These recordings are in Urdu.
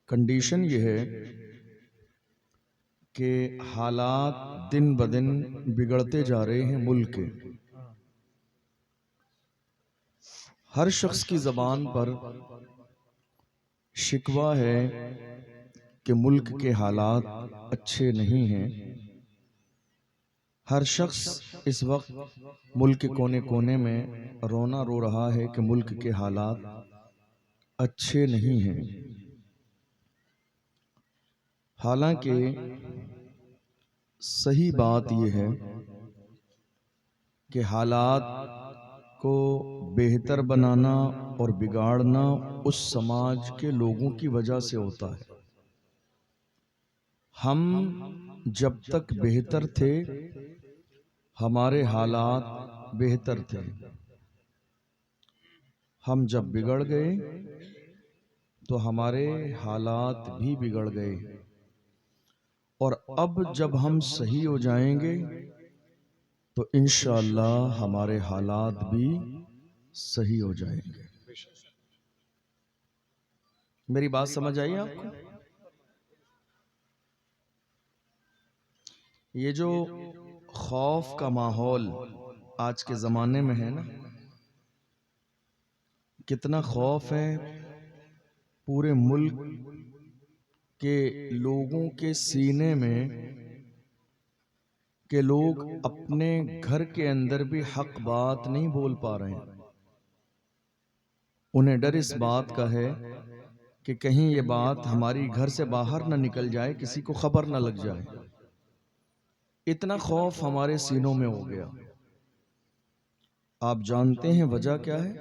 کنڈیشن یہ ہے کہ حالات دن بدن بگڑتے جا رہے ہیں ملک کے. ہر شخص کی زبان پر شکوہ ہے کہ ملک کے حالات اچھے نہیں ہیں. ہر شخص اس وقت ملک کے کونے کونے میں رونا رو رہا ہے کہ ملک کے حالات اچھے نہیں ہیں. حالانکہ صحیح بات یہ ہے کہ حالات کو بہتر بنانا اور بگاڑنا اس سماج کے لوگوں کی وجہ سے ہوتا ہے. ہم جب تک بہتر تھے ہمارے حالات بہتر تھے. ہم جب بگڑ گئے تو ہمارے حالات بھی بگڑ گئے. اور اب جب ہم صحیح ہو جائیں گے تو انشاءاللہ ہمارے حالات بھی صحیح ہو جائیں گے. میری بات سمجھ آئی آپ کو؟ یہ جو خوف کا ماحول آج کے زمانے میں ہے نا، کتنا خوف ہے پورے ملک کے لوگوں کے سینے میں کہ لوگ اپنے گھر کے اندر بھی حق بات نہیں بول پا رہے ہیں. انہیں ڈر اس بات کا ہے کہ کہیں یہ بات ہماری گھر سے باہر نہ نکل جائے، کسی کو خبر نہ لگ جائے. اتنا خوف ہمارے سینوں میں ہو گیا. آپ جانتے ہیں وجہ کیا ہے؟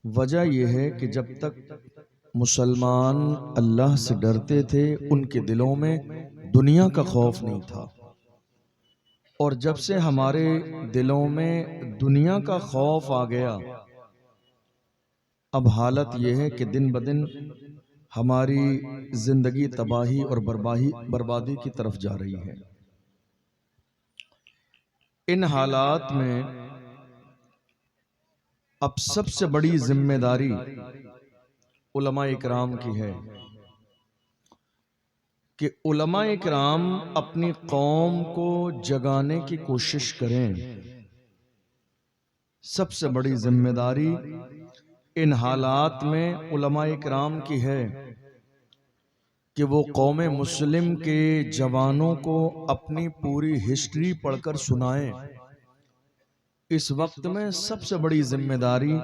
وجہ یہ ہے کہ جب تک مسلمان اللہ سے ڈرتے تھے ان کے دلوں میں دنیا کا خوف نہیں تھا. اور جب سے ہمارے دلوں میں دنیا کا خوف آ گیا اب حالت یہ ہے کہ دن بدن ہماری زندگی تباہی اور بربادی کی طرف جا رہی ہے. ان حالات میں اب سب سے بڑی ذمہ داری علماء اکرام کی ہے کہ علماء اکرام اپنی قوم کو جگانے کی کوشش کریں. سب سے بڑی ذمہ داری ان حالات میں علماء اکرام کی ہے کہ وہ قوم مسلم کے جوانوں کو اپنی پوری ہسٹری پڑھ کر سنائیں. اس وقت میں سب سے بڑی ذمہ داری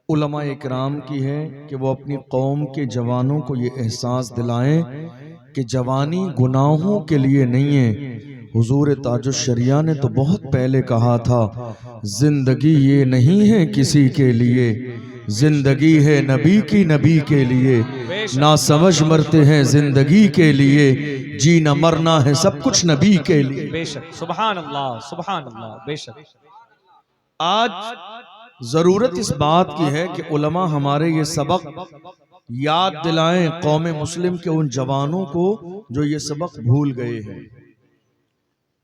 علماء اکرام کی ہے کہ وہ اپنی قوم کے جوانوں کو یہ احساس دلائیں کہ جوانی گناہوں کے لیے نہیں ہے. حضور تاج الشریعہ نے تو بہت پہلے کہا تھا زندگی یہ نہیں ہے کسی کے لیے، زندگی ہے نبی کی، نبی کے لیے. نہ سمجھ مرتے ہیں زندگی کے لیے، جینا مرنا ہے سب کچھ نبی کے لیے. بے شک، سبحان اللہ، سبحان اللہ. بے شک آج ضرورت اس بات کی ہے کہ علماء ہمارے یہ سبق یاد دلائیں قوم مسلم کے ان جوانوں کو جو یہ سبق بھول گئے ہیں.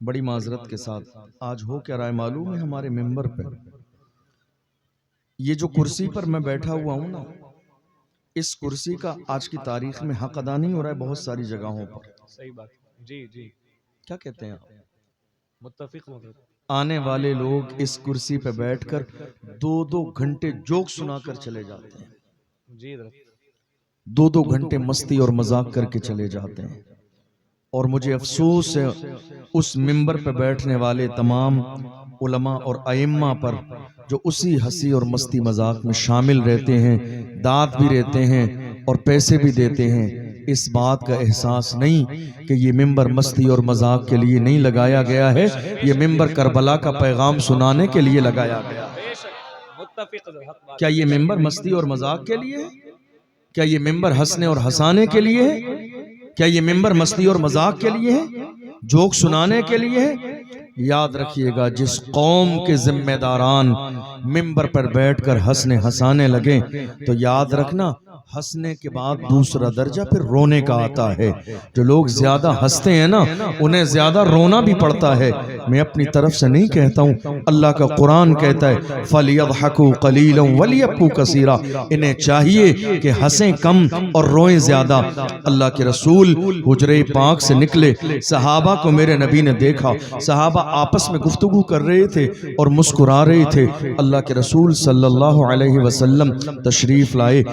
بڑی معذرت کے ساتھ آج ہو کیا رہا ہے معلوم ہے؟ ہمارے ممبر پہ یہ جو کرسی پر میں بیٹھا ہوا ہوں نا، اس کرسی کا آج کی تاریخ میں حق ادا نہیں ہو رہا ہے بہت ساری جگہوں پر. صحیح بات. جی جی، کیا کہتے ہیں آپ؟ متفق. آنے والے لوگ اس کرسی پہ بیٹھ کر 2-2 گھنٹے جوک سنا کر چلے جاتے ہیں، جی 2-2 گھنٹے مستی اور مذاق کر کے چلے جاتے ہیں. اور مجھے افسوس ہے اس ممبر پہ بیٹھنے والے تمام علماء اور ائمہ پر جو اسی ہنسی اور مستی مذاق میں شامل رہتے ہیں، داد بھی رہتے ہیں اور پیسے بھی دیتے ہیں. اس بات کا احساس نہیں کہ یہ ممبر مستی اور مذاق کے لیے نہیں لگایا گیا ہے، یہ ممبر کربلا کا پیغام سنانے کے لیے لگایا گیا ہے. کیا یہ ممبر مستی اور مذاق کے لیے ہے؟ کیا یہ ممبر ہنسنے اور ہنسانے کے لیے ہے؟ کیا یہ ممبر مستی اور مذاق کے لیے ہے؟ جوک سنانے کے لیے ہے؟ یاد رکھیے گا جس قوم کے ذمہ داران ممبر پر بیٹھ کر ہنسنے ہنسانے لگیں تو یاد رکھنا ہنسنے کے بعد دوسرا درجہ پھر رونے کا آتا ہے. جو لوگ زیادہ ہنستے ہیں نا انہیں زیادہ رونا بھی پڑتا ہے. میں اپنی طرف سے نہیں کہتا ہوں, اللہ کا قرآن کہتا ہے فَلْيَضْحَكُوا قَلِيلًا وَلْيَبْكُوا كَثِيرًا. انہیں چاہیے کہ ہنسیں کم اور روئیں زیادہ. اللہ کے رسول حجرے پاک سے نکلے, صحابہ کو میرے نبی نے دیکھا, صحابہ آپس میں گفتگو کر رہے تھے اور مسکرا رہے تھے. اللہ کے رسول صلی اللہ علیہ وسلم تشریف لائے.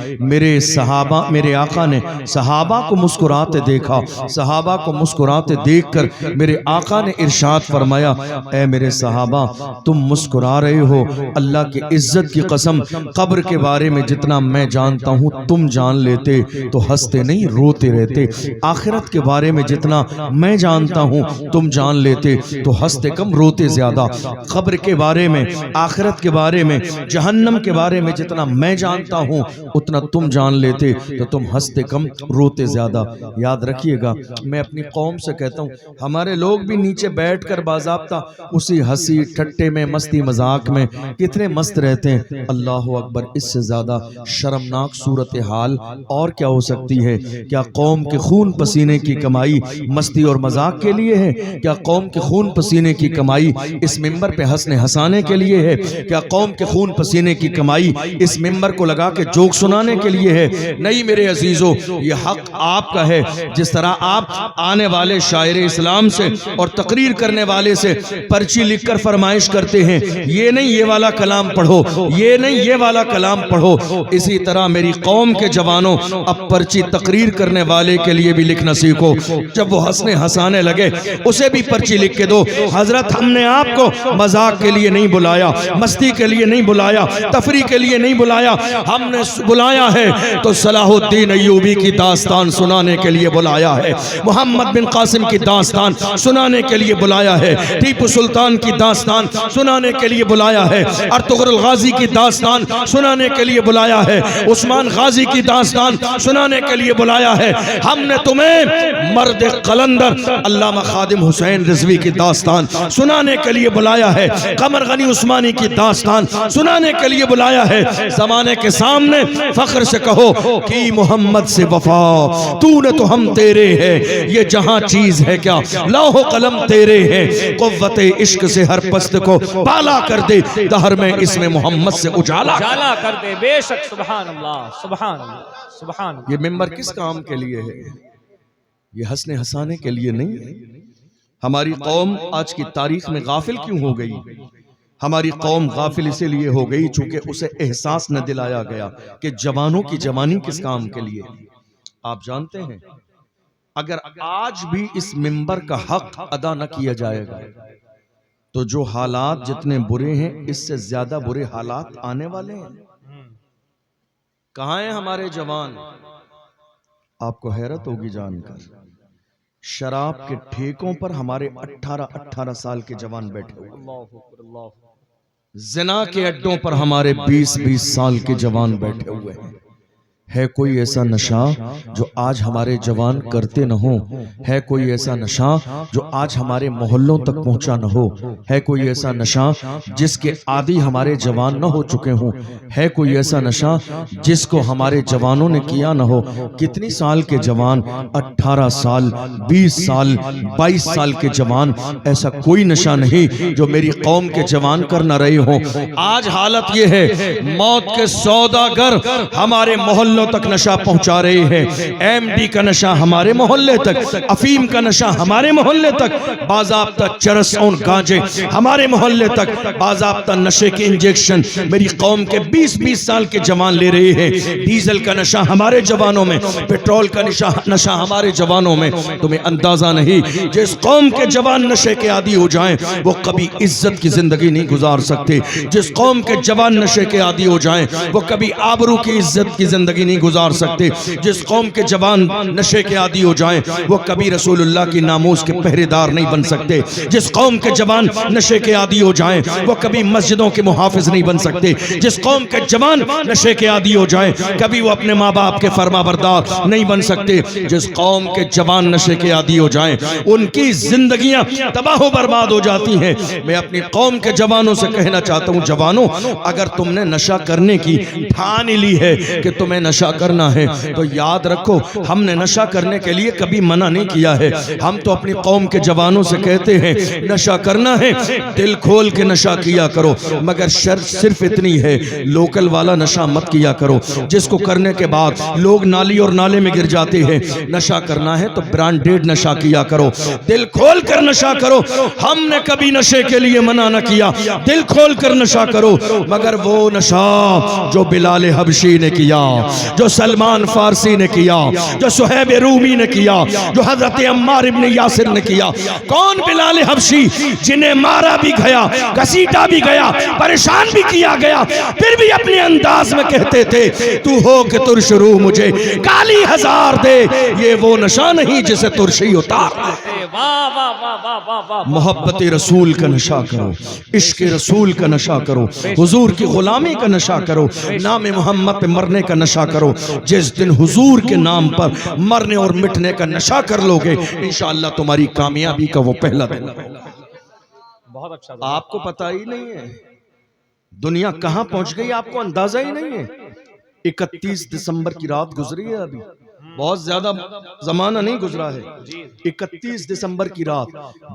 میرے آقا نے صحابہ کو مسکراتے دیکھا. صحابہ کو مسکراتے دیکھ کر میرے آقا نے ارشاد فرمایا, اے میرے صحابہ تم مسکرا رہے ہو, اللہ کی عزت کی قسم قبر کے بارے میں جتنا میں جانتا ہوں تم جان لیتے تو ہنستے نہیں روتے رہتے. آخرت کے بارے میں جتنا میں جانتا ہوں تم جان لیتے تو ہنستے کم روتے زیادہ. قبر کے بارے میں, آخرت کے بارے میں, جہنم کے بارے میں جتنا میں جانتا ہوں اتنا تم جان لیتے تو تم ہنستے کم روتے زیادہ. یاد رکھیے گا, میں اپنی قوم سے کہتا ہوں ہمارے لوگ بھی نیچے بیٹھ کر باضابطہ اسی ہنسی ٹھٹے میں مستی مذاق میں کتنے مست رہتے ہیں. اللہ اکبر, اس سے زیادہ شرمناک صورتحال اور کیا ہو سکتی ہے؟ کیا قوم کے خون پسینے کی کمائی مستی اور مذاق کے لیے ہے؟ کیا قوم کے خون پسینے کی کمائی اس ممبر پہ ہنسنے ہنسانے کے لیے ہے؟ کیا قوم کے خون پسینے کی کمائی اس ممبر کو لگا کے جوک سنانے کے لیے ہے؟ نہیں میرے عزیزو, یہ حق آپ کا ہے. جس طرح آپ آنے والے شاعر اسلام سے اور تقریر کرنے والے سے پرچی لکھ کر فرمائش کرتے ہیں یہ نہیں یہ والا کلام پڑھو, یہ نہیں یہ والا کلام پڑھو, اسی طرح میری قوم کے جوانوں اب پرچی تقریر کرنے والے کے لیے بھی لکھنا سیکھو. جب وہ ہنسنے ہنسانے لگے اسے بھی پرچی لکھ کے دو. حضرت ہم نے آپ کو مذاق کے لیے نہیں بلایا, مستی کے لیے نہیں بلایا, تفریح کے لیے نہیں بلایا, ہم نے بلایا ہے تو صلاح الدین ایوبی کی داستان سنانے کے لیے بلایا ہے, محمد بن قاسم کی داستان سنانے کے لیے بلایا ہے, ٹیپو سلطان کی داستان سنانے کے لیے بلایا ہے, ارطغرل غازی کی داستان سنانے کے لیے بلایا ہے, عثمان غازی کی داستان سنانے کے لیے بلایا ہے. ہم نے تمہیں مرد قلندر علامہ خادم حسین رضوی کی داستان سنانے کے لیے بلایا ہے, قمر غنی عثمانی کی داستان سنانے کے لیے بلایا ہے. زمانے کے سامنے فخر سے کہو کی محمد سے وفا, تو نے تو ہم تیرے ہیں, یہ جہاں چیز ہے کیا لوح و قلم تیرے ہیں, قوت عشق سے ہر پست کو بالا کر دے, دہر میں اس میں محمد سے اجالا کر دے. بے شک, سبحان اللہ, سبحان اللہ, سبحان اللہ. یہ ممبر کس کام کے لیے ہے؟ یہ ہنسنے ہنسانے کے لیے نہیں ہے. ہماری قوم آج کی تاریخ میں غافل کیوں ہو گئی؟ ہماری قوم غافل اسی لیے ہو گئی چونکہ اسے احساس نہ دلایا گیا کہ جوانوں کی جوانی کس کام کے لیے. آپ جانتے ہیں اگر آج بھی اس ممبر کا حق ادا نہ کیا جائے گا تو جو حالات جتنے برے ہیں اس سے زیادہ برے حالات آنے والے ہیں. کہاں ہیں ہمارے جوان؟ آپ کو حیرت ہوگی جان کر, شراب کے ٹھیکوں پر ہمارے 18 سال کے جوان بیٹھے ہوئے, زنا کے اڈوں پر ہمارے 20 سال کے جوان بیٹھے ہوئے ہیں. ہے کوئی ایسا نشہ جو آج ہمارے جوان کرتے نہ ہو؟ ہے کوئی ایسا نشہ جو آج ہمارے محلوں تک پہنچا نہ ہو؟ ہے کوئی ایسا نشہ جس کے عادی ہمارے جوان نہ ہو چکے ہوں؟ ہے کوئی ایسا نشہ جس کو ہمارے جوانوں نے کیا نہ ہو؟ کتنی سال کے جوان, 18 سال, 20 سال, 22 سال کے جوان, ایسا کوئی نشہ نہیں جو میری قوم کے جوان کر نہ رہے ہوں. آج حالت یہ ہے موت کے سوداگر ہمارے محلوں تک نشہ پہنچا رہے ہیں. ایم ڈی کا نشہ ہمارے محلے تک, افیم کا نشہ ہمارے محلے تک, باضابطہ چرس اور گانجے ہمارے محلے تک, باضابطہ نشے کے انجیکشن میری قوم کے 20 سال کے جوان لے رہے ہیں. ڈیزل کا نشہ ہمارے جوانوں میں, پیٹرول کا نشہ ہمارے جوانوں میں. تمہیں اندازہ نہیں, جس قوم کے جوان نشے کے عادی ہو جائیں وہ کبھی عزت کی زندگی نہیں گزار سکتے. جس قوم کے جوان نشے کے عادی ہو جائیں وہ کبھی آبرو کی عزت کی زندگی نہیں گزار سکتے. جس قوم کے جوان نشے کے عادی ہو جائیں وہ کبھی رسول اللہ کی ناموس کے پہرے دار نہیں بن سکتے. جس قوم کے جوان نشے کے عادی ہو جائیں وہ کبھی مسجدوں کے محافظ نہیں بن سکتے. جس قوم کے جوان نشے کے عادی ہو جائیں کبھی وہ اپنے ماں باپ کے فرما بردار نہیں بن سکتے. جس قوم کے جوان نشے کے عادی ہو جائیں ان کی زندگیاں تباہ و برباد ہو جاتی ہیں. میں اپنی قوم کے جوانوں سے کہنا چاہتا ہوں, جوانوں اگر تم نے نشہ کرنے کی ٹھان لی ہے کہ تمہیں نشہ کرنا ہے تو یاد رکھو ہم نے نشہ کرنے کے لیے کبھی منع نہیں کیا ہے. ہم تو اپنی قوم کے جوانوں سے کہتے ہیں نشہ کرنا ہے دل کھول کے نشہ کیا کرو, مگر شرط صرف اتنی ہے لوکل والا نشہ مت کیا کرو جس کو کرنے کے بعد لوگ نالی اور نالے میں گر جاتے ہیں. نشہ کرنا ہے تو برانڈیڈ نشہ کیا کرو, دل کھول کر نشہ کرو. ہم نے کبھی نشے کے لیے منع نہ کیا, دل کھول کر نشہ کرو, مگر وہ نشہ جو بلال حبشی نے کیا, جو سلمان فارسی نے کیا, جو صہیب رومی نے کیا, جو حضرت عمار ابن یاسر نے کیا. کون بلال حبشی جنہیں مارا بھی گیا, گھسیٹا بھی گیا, پریشان بھی کیا گیا, پھر بھی اپنے انداز میں کہتے تھے تو ہو کہ ترش روح مجھے کالی ہزار دے. یہ وہ نشہ نہیں جسے ترشی اتار. محبت رسول کا نشہ کرو, عشق رسول کا نشہ کرو, حضور کی غلامی کا نشہ کرو, نام محمد پہ مرنے کا نشہ کرو. جس دن حضور کے نام پر مرنے اور مٹنے کا نشہ کر لو گے انشاءاللہ تمہاری کامیابی کا وہ پہلا دن. بہت اچھا. آپ کو پتہ ہی نہیں ہے دنیا کہاں پہنچ گئی, آپ کو اندازہ ہی نہیں ہے. 31 دسمبر کی رات گزری ہے, ابھی بہت زیادہ زمانہ نہیں گزرا ہے. 31 دسمبر کی رات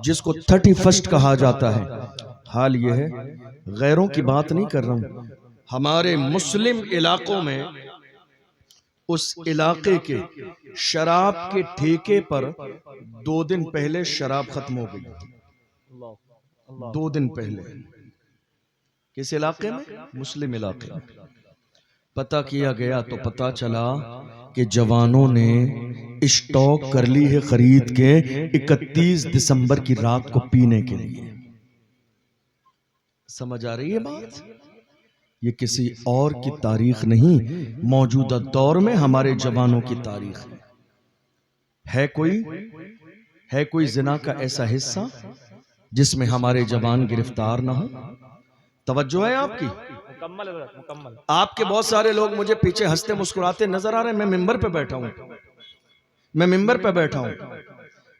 جس کو 31 کہا جاتا ہے. حال یہ ہے غیروں کی بات نہیں کر رہا ہوں, ہمارے مسلم علاقوں میں اس علاقے کے شراب کے ٹھیکے پر 2 دن پہلے شراب ختم ہو گئی. 2 دن پہلے کس علاقے میں؟ مسلم علاقے میں. پتہ کیا گیا تو پتہ چلا کہ جوانوں نے اسٹاک کر لی ہے خرید کے 31 دسمبر کی رات کو پینے کے لیے. سمجھ آ رہی ہے بات؟ یہ کسی اور کی تاریخ نہیں, موجودہ دور میں ہمارے جوانوں کی تاریخ ہے. کوئی زنا کا ایسا حصہ جس میں ہمارے جوان گرفتار نہ ہو؟ توجہ ہے آپ کی؟ مکمل. آپ کے بہت سارے لوگ مجھے پیچھے ہنستے مسکراتے نظر آ رہے ہیں. میں ممبر پہ بیٹھا ہوں,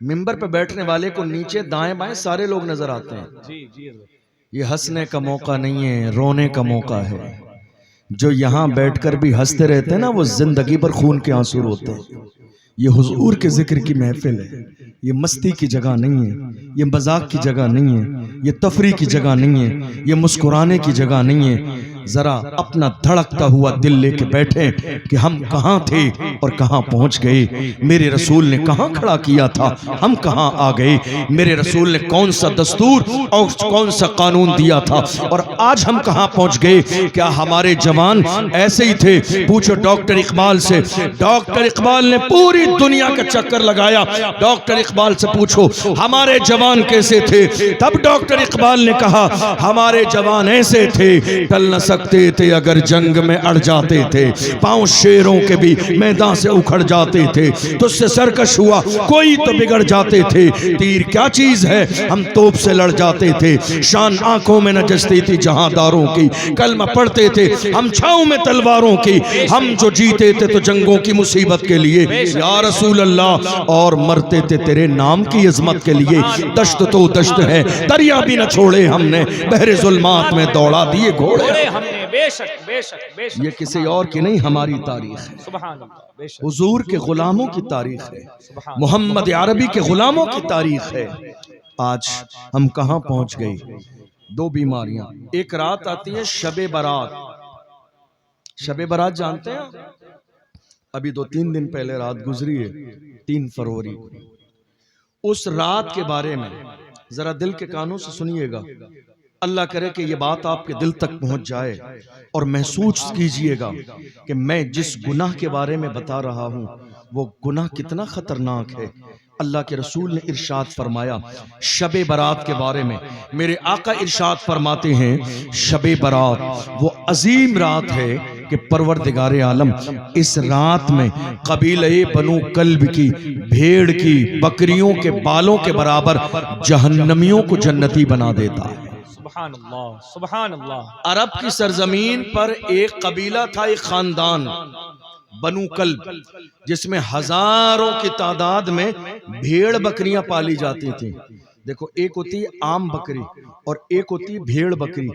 ممبر پہ بیٹھنے والے کو نیچے دائیں بائیں سارے لوگ نظر آتے ہیں. یہ ہنسنے کا موقع نہیں ہے, رونے کا موقع ہے. جو یہاں بیٹھ کر بھی ہنستے رہتے ہیں نا وہ زندگی پر خون کے آنسو روتے ہیں. یہ حضور کے ذکر کی محفل ہے, یہ مستی کی جگہ نہیں ہے, یہ مذاق کی جگہ نہیں ہے, یہ تفریح کی جگہ نہیں ہے, یہ مسکرانے کی جگہ نہیں ہے. ذرا اپنا دھڑکتا ہوا دل لے کے بیٹھیں کہ ہم کہاں تھے اور کہاں پہنچ گئے. میرے رسول نے کہاں کھڑا کیا تھا, ہم کہاں آ گئے. میرے رسول نے کون سا دستور اور کون سا قانون دیا تھا اور آج ہم کہاں پہنچ گئے. کیا ہمارے جوان ایسے ہی تھے؟ پوچھو ڈاکٹر اقبال سے. ڈاکٹر اقبال نے پوری دنیا کا چکر لگایا. ڈاکٹر اقبال سے پوچھو ہمارے جوان کیسے تھے. تب ڈاکٹر اقبال نے کہا ہمارے جوان ایسے تھے, ٹل نہ سکتے تھے اگر جنگ میں اڑ جاتے تھے, پاؤں شیروں کے بھی میدان سے اکھڑ جاتے تھے, تجھ سے سرکش ہوا کوئی تو بگڑ جاتے تھے. تیر کیا چیز ہے ہم توپ سے لڑ جاتے تھے, شان آنکھوں میں نجستی تھی جہاں داروں کی, کلمہ پڑھتے تھے ہم چھاؤں میں تلواروں کی, ہم جو جیتے تھے تو جنگوں کی مصیبت کے لیے یا رسول اللہ, اور مرتے تھے تیرے نام کی عظمت کے لیے. دشت تو دشت ہے دریا بھی نہ چھوڑے ہم نے, بحر ظلمات میں دوڑا دیے گھوڑے. یہ کسی اور کی نہیں ہماری تاریخ ہے, حضور کے غلاموں کی تاریخ ہے, محمد عربی کے غلاموں کی تاریخ ہے. آج ہم کہاں پہنچ گئے. 2 بیماریاں. ایک رات آتی ہے شب برات. شب برات جانتے ہیں؟ ابھی 2-3 دن پہلے رات گزری ہے 3 فروری. اس رات کے بارے میں ذرا دل کے کانوں سے سنیے گا. اللہ کرے کہ یہ بات آپ کے دل تک پہنچ جائے اور محسوس کیجئے گا کہ میں جس گناہ کے بارے میں بتا رہا ہوں وہ گناہ کتنا خطرناک ہے. اللہ کے رسول نے ارشاد فرمایا شب برات کے بارے میں. میرے آقا ارشاد فرماتے ہیں شب برات وہ عظیم رات ہے کہ پروردگار عالم اس رات میں قبیلہ بنو کلب کی بھیڑ کی بکریوں کے بالوں کے برابر جہنمیوں کو جنتی بنا دیتا ہے. سبحان اللہ, سبحان اللہ. عرب کی سرزمین پر ایک قبیلہ تھا, ایک خاندان بنو کلب, جس میں ہزاروں کی تعداد میں بھیڑ بکریاں پالی جاتی تھیں. دیکھو ایک ہوتی ہے عام بکری اور ایک ہوتی ہے بھیڑ بکری.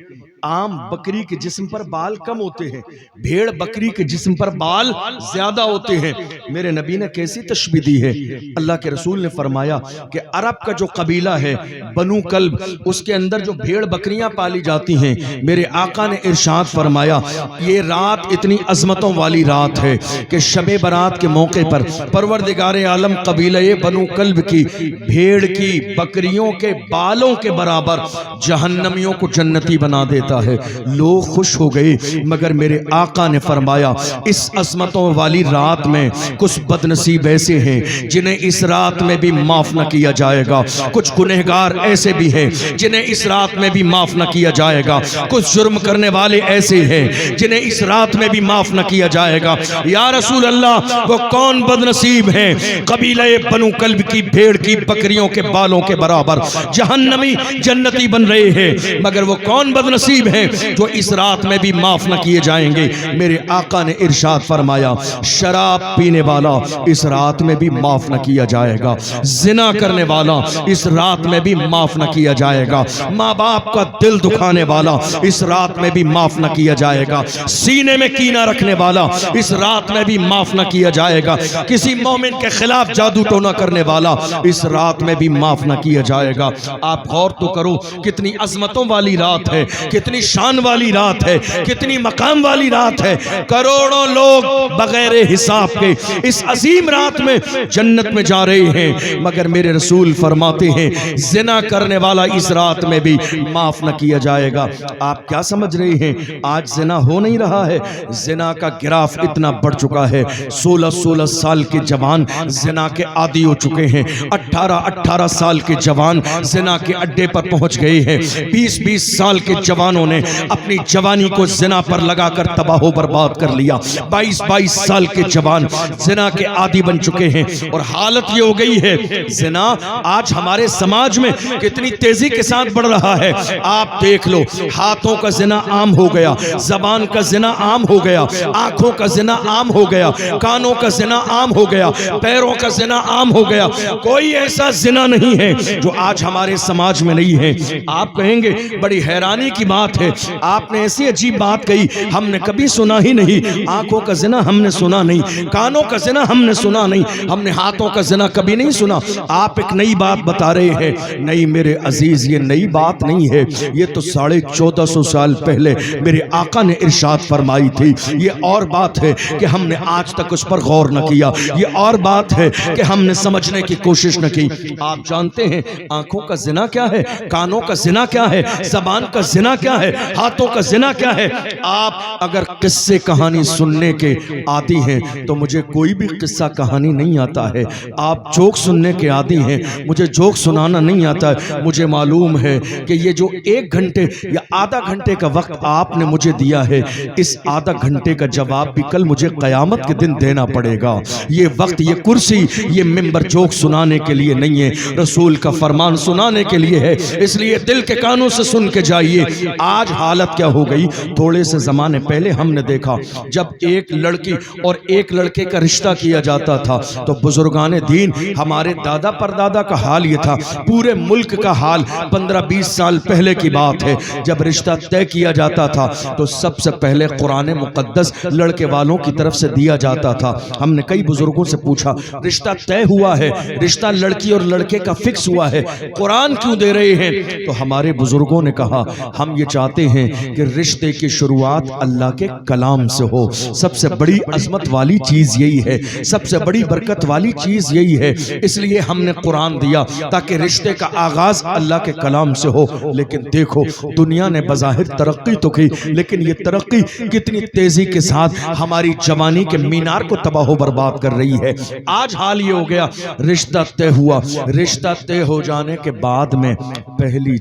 عام بکری کے جسم پر بال کم ہوتے ہیں, بھیڑ بکری کے جسم پر بال زیادہ ہوتے ہیں. میرے نبی نے کیسی تشبیہ دی ہے. اللہ کے رسول نے فرمایا کہ عرب کا جو قبیلہ ہے بنو کلب, اس کے اندر جو بھیڑ بکریاں پالی جاتی ہیں, میرے آقا نے ارشاد فرمایا یہ رات اتنی عظمتوں والی رات ہے کہ شب برات کے موقع پر پروردگار عالم قبیلہ بنو کلب کی بھیڑ کی بکریوں کے بالوں کے برابر جہنمیوں کو جنتی بنا دیتا ہے. لوگ خوش ہو گئے, مگر میرے آقا نے فرمایا اس عظمتوں والی رات میں کچھ بدنصیب ایسے ہیں جنہیں اس رات میں بھی معاف نہ کیا جائے گا, کچھ گنہگار ایسے بھی ہیں جنہیں اس رات میں بھی معاف نہ کیا جائے گا, کچھ جرم کرنے والے ایسے ہیں جنہیں اس رات میں بھی معاف نہ کیا جائے گا. یا رسول اللہ وہ کون بدنصیب ہیں؟ قبیلہ بنو کلب کی بھیڑ کی بکریوں کے بالوں کے برابر جہنمی جنتی بن رہے ہیں, مگر وہ کون بدنصیب ہیں جو اس رات میں بھی معاف نہ کیے جائیں گے؟ میرے آقا نے ارشاد فرمایا شراب پینے والا اس رات میں بھی معاف نہ کیا جائے گا, زنا کرنے والا اس رات میں بھی معاف نہ کیا جائے گا, ماں باپ کا دل دکھانے والا اس رات میں بھی معاف نہ کیا جائے گا, سینے میں کینہ رکھنے والا اس رات میں بھی معاف نہ کیا جائے گا, کسی مومن کے خلاف جادو ٹونا کرنے والا اس رات میں بھی معاف نہ کیا جائے گا. آپ غور تو کرو کتنی عظمتوں والی رات ہے, کتنی شان والی رات ہے, کتنی مقام والی رات ہے. کروڑوں لوگ بغیر حساب کے اس عظیم رات میں جنت میں جا رہے ہیں, مگر میرے رسول فرماتے ہیں زنا کرنے والا اس رات میں بھی معاف نہ کیا جائے گا. آپ کیا سمجھ رہے ہیں آج زنا ہو نہیں رہا ہے؟ زنا کا گراف اتنا بڑھ چکا ہے, 16 سال کے جوان زنا کے عادی ہو چکے ہیں, 18 سال کے جوان زنا کے اڈے پر پہنچ گئے ہیں, 20 سال کے جوانوں نے اپنی جوانی کو زنا پر لگا کر تباہ و برباد کر لیا, 22 سال کے جوان زنا کے عادی بن چکے ہیں. اور حالت یہ ہو گئی ہے زنا آج ہمارے سماج میں کتنی تیزی کے ساتھ بڑھ رہا ہے. آپ دیکھ لو, ہاتھوں کا زنا عام ہو گیا, زبان کا زنا عام ہو گیا, آنکھوں کا زنا عام ہو گیا, کانوں کا زنا عام ہو گیا, پیروں کا زنا عام ہو گیا. کوئی ایسا زنا نہیں ہے جو آج ہمارے سماج میں نہیں ہے. آپ کہیں گے بڑی حیرانی کی بات ہے, آپ نے ایسی عجیب بات کہی, ہم نے کبھی سنا ہی نہیں. آنکھوں کا زنا ہم نے سنا نہیں, کانوں کا زنا ہم نے سنا نہیں, ہم نے ہاتھوں کا زنا کبھی نہیں سنا. آپ ایک نئی بات بتا رہے ہیں. نہیں میرے عزیز, یہ نئی بات نہیں ہے, یہ تو 1450 سال پہلے میرے آقا نے ارشاد فرمائی تھی. یہ اور بات ہے کہ ہم نے آج تک اس پر غور نہ کیا, یہ اور بات ہے کہ ہم نے سمجھنے کی کوشش نہ کی. آپ جانتے ہیں آنکھوں کا زنا کیا ہے, کانوں کا زنا کیا ہے, زبان کا زنا کیا ہے, ہاتھوں کا زنا کیا ہے؟ آپ اگر قصے کہانی سننے کے عادی ہیں تو مجھے کوئی بھی قصہ کہانی نہیں آتا ہے. آپ جوک سننے کے عادی ہیں, مجھے جوک سنانا نہیں آتا ہے. مجھے معلوم ہے کہ یہ جو 1 گھنٹے یا آدھا گھنٹے کا وقت آپ نے مجھے دیا ہے, اس آدھا گھنٹے کا جواب بھی کل مجھے قیامت کے دن دینا پڑے گا. یہ وقت, یہ کرسی, یہ ممبر جوک سنانے کے لیے نہیں ہے, رسول کا فرمان سنانے کے لیے ہے. اس لیے دل کے کانوں سے سن کے جائیے. آج حالت کیا ہو گئی, تھوڑے سے زمانے پہلے ہم نے دیکھا جب ایک لڑکی اور ایک لڑکے کا رشتہ کیا جاتا تھا تو بزرگان دین, ہمارے دادا پردادا کا حال یہ تھا, پورے ملک کا حال 15-20 سال پہلے کی بات ہے. جب رشتہ طے کیا جاتا تھا تو سب سے پہلے قرآن مقدس لڑکے والوں کی طرف سے دیا جاتا تھا. ہم نے کئی بزرگوں سے پوچھا رشتہ طے ہوا ہے, رشتہ لڑکی اور لڑکے کا فکس ہوا ہے, قرآن کیوں دے رہے ہیں؟ تو ہمارے بزرگوں نے کہا ہم یہ چاہتے ہیں کہ رشتے کی شروعات اللہ کے کلام سے ہو. سب سے بڑی عظمت والی چیز یہی ہے, سب سے بڑی برکت والی چیز یہی ہے. اس لیے ہم نے قرآن دیا تاکہ رشتے کا آغاز اللہ کے کلام سے ہو. لیکن دیکھو دنیا نے بظاہر ترقی تو کی, لیکن یہ ترقی کتنی تیزی کے ساتھ ہماری جوانی کے مینار کو تباہ و برباد کر رہی ہے. آج حال یہ ہو گیا, رشتہ طے ہوا, رشتہ طے ہو جانے کے بعد میں پہلی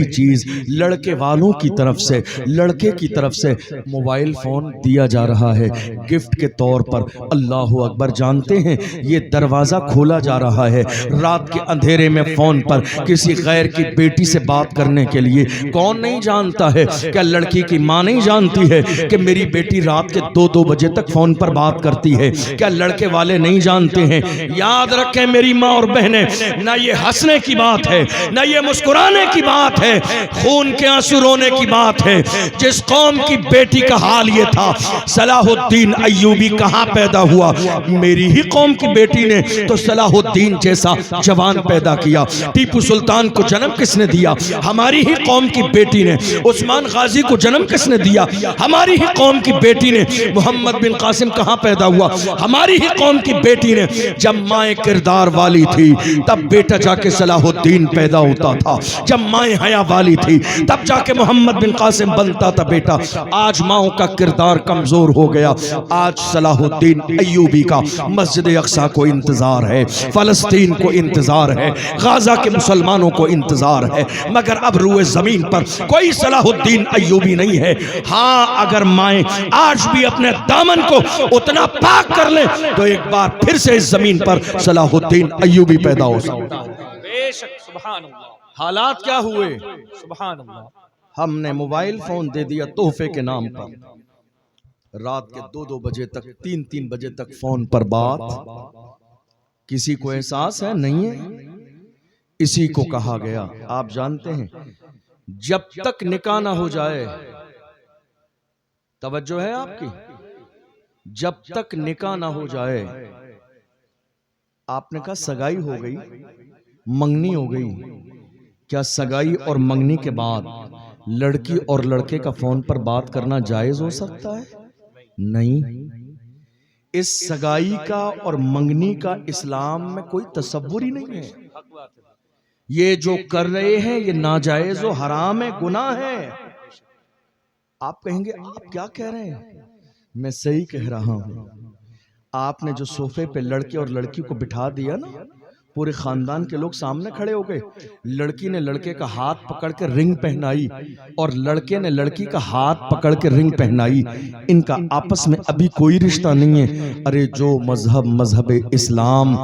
چیز لڑکے والوں کی طرف سے, لڑکے کی طرف سے موبائل فون دیا جا رہا ہے گفٹ کے طور پر. اللہ اکبر, جانتے ہیں یہ دروازہ کھولا جا رہا ہے رات کے اندھیرے میں فون پر کسی غیر کی بیٹی سے بات کرنے کے لیے. کون نہیں جانتا ہے, کیا لڑکی کی ماں نہیں جانتی ہے کہ میری بیٹی رات کے 2 بجے تک فون پر بات کرتی ہے؟ کیا لڑکے والے نہیں جانتے ہیں؟ یاد رکھیں میری ماں اور بہنیں, نہ یہ ہنسنے کی بات ہے, نہ یہ مسکرانے مسکرانے کی بات ہے، خون کے آنسو رونے کی بات ہے۔ جس قوم کی بیٹی کا حال یہ تھا، صلاح الدین ایوبی کہاں پیدا ہوا؟ میری ہی قوم کی بیٹی نے تو صلاح الدین جیسا جوان پیدا کیا۔ ٹیپو سلطان کو جنم کس نے دیا؟ ہماری ہی قوم کی بیٹی نے۔ عثمان غازی کو جنم کس نے دیا؟ ہماری ہی قوم کی بیٹی نے۔ محمد بن قاسم کہاں پیدا ہوا؟ ہماری ہی قوم کی بیٹی نے۔ جب مائیں کردار والی تھی تب بیٹا جا کے صلاح الدین پیدا ہوتا تھا، جب مائیں حیا والی تھی تب جا کے محمد بن قاسم بنتا تھا بیٹا۔ آج ماؤں کا کردار کمزور ہو گیا، آج صلاح الدین ایوبی کا مسجد اقصی کو انتظار ہے، فلسطین کو انتظار ہے، غزہ کے مسلمانوں کو انتظار ہے، مگر اب روئے زمین پر کوئی صلاح الدین ایوبی نہیں ہے۔ ہاں اگر مائیں آج بھی اپنے دامن کو اتنا پاک کر لیں تو ایک بار پھر سے اس زمین پر صلاح الدین ایوبی پیدا ہو سکتا ہے۔ بے شک سبحان اللہ، حالات کیا ہوئے؟ سبحان اللہ۔ ہم نے موبائل فون دے دیا تحفے کے نام پر، رات کے 2-2 بجے تک 3-3 بجے تک فون پر بات۔ کسی کو احساس ہے؟ نہیں ہے۔ اسی کو کہا گیا، آپ جانتے ہیں، جب تک نکاح نہ ہو جائے، توجہ ہے آپ کی، جب تک نکاح نہ ہو جائے، آپ نے کہا سگائی ہو گئی، منگنی ہو گئی، کیا سگائی اور منگنی کے بعد لڑکی اور لڑکے کا فون پر بات کرنا جائز ہو سکتا ہے؟ نہیں۔ اس سگائی کا اور منگنی کا اسلام میں کوئی تصور ہی نہیں ہے۔ یہ جو کر رہے ہیں یہ ناجائز و حرام ہے، گناہ ہے۔ آپ کہیں گے آپ کیا کہہ رہے ہیں؟ میں صحیح کہہ رہا ہوں۔ آپ نے جو صوفے پہ لڑکے اور لڑکی کو بٹھا دیا نا، پورے خاندان کے لوگ سامنے کھڑے ہو گئے، لڑکی نے لڑکے کا ہاتھ پکڑ کے رنگ پہنائی اور لڑکے نے لڑکی کا ہاتھ پکڑ کے رنگ پہنائی، ان کا آپس میں ابھی کوئی رشتہ نہیں ہے۔ ارے جو مذہب اسلام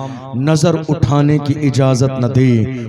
نظر اٹھانے کی اجازت نہ دے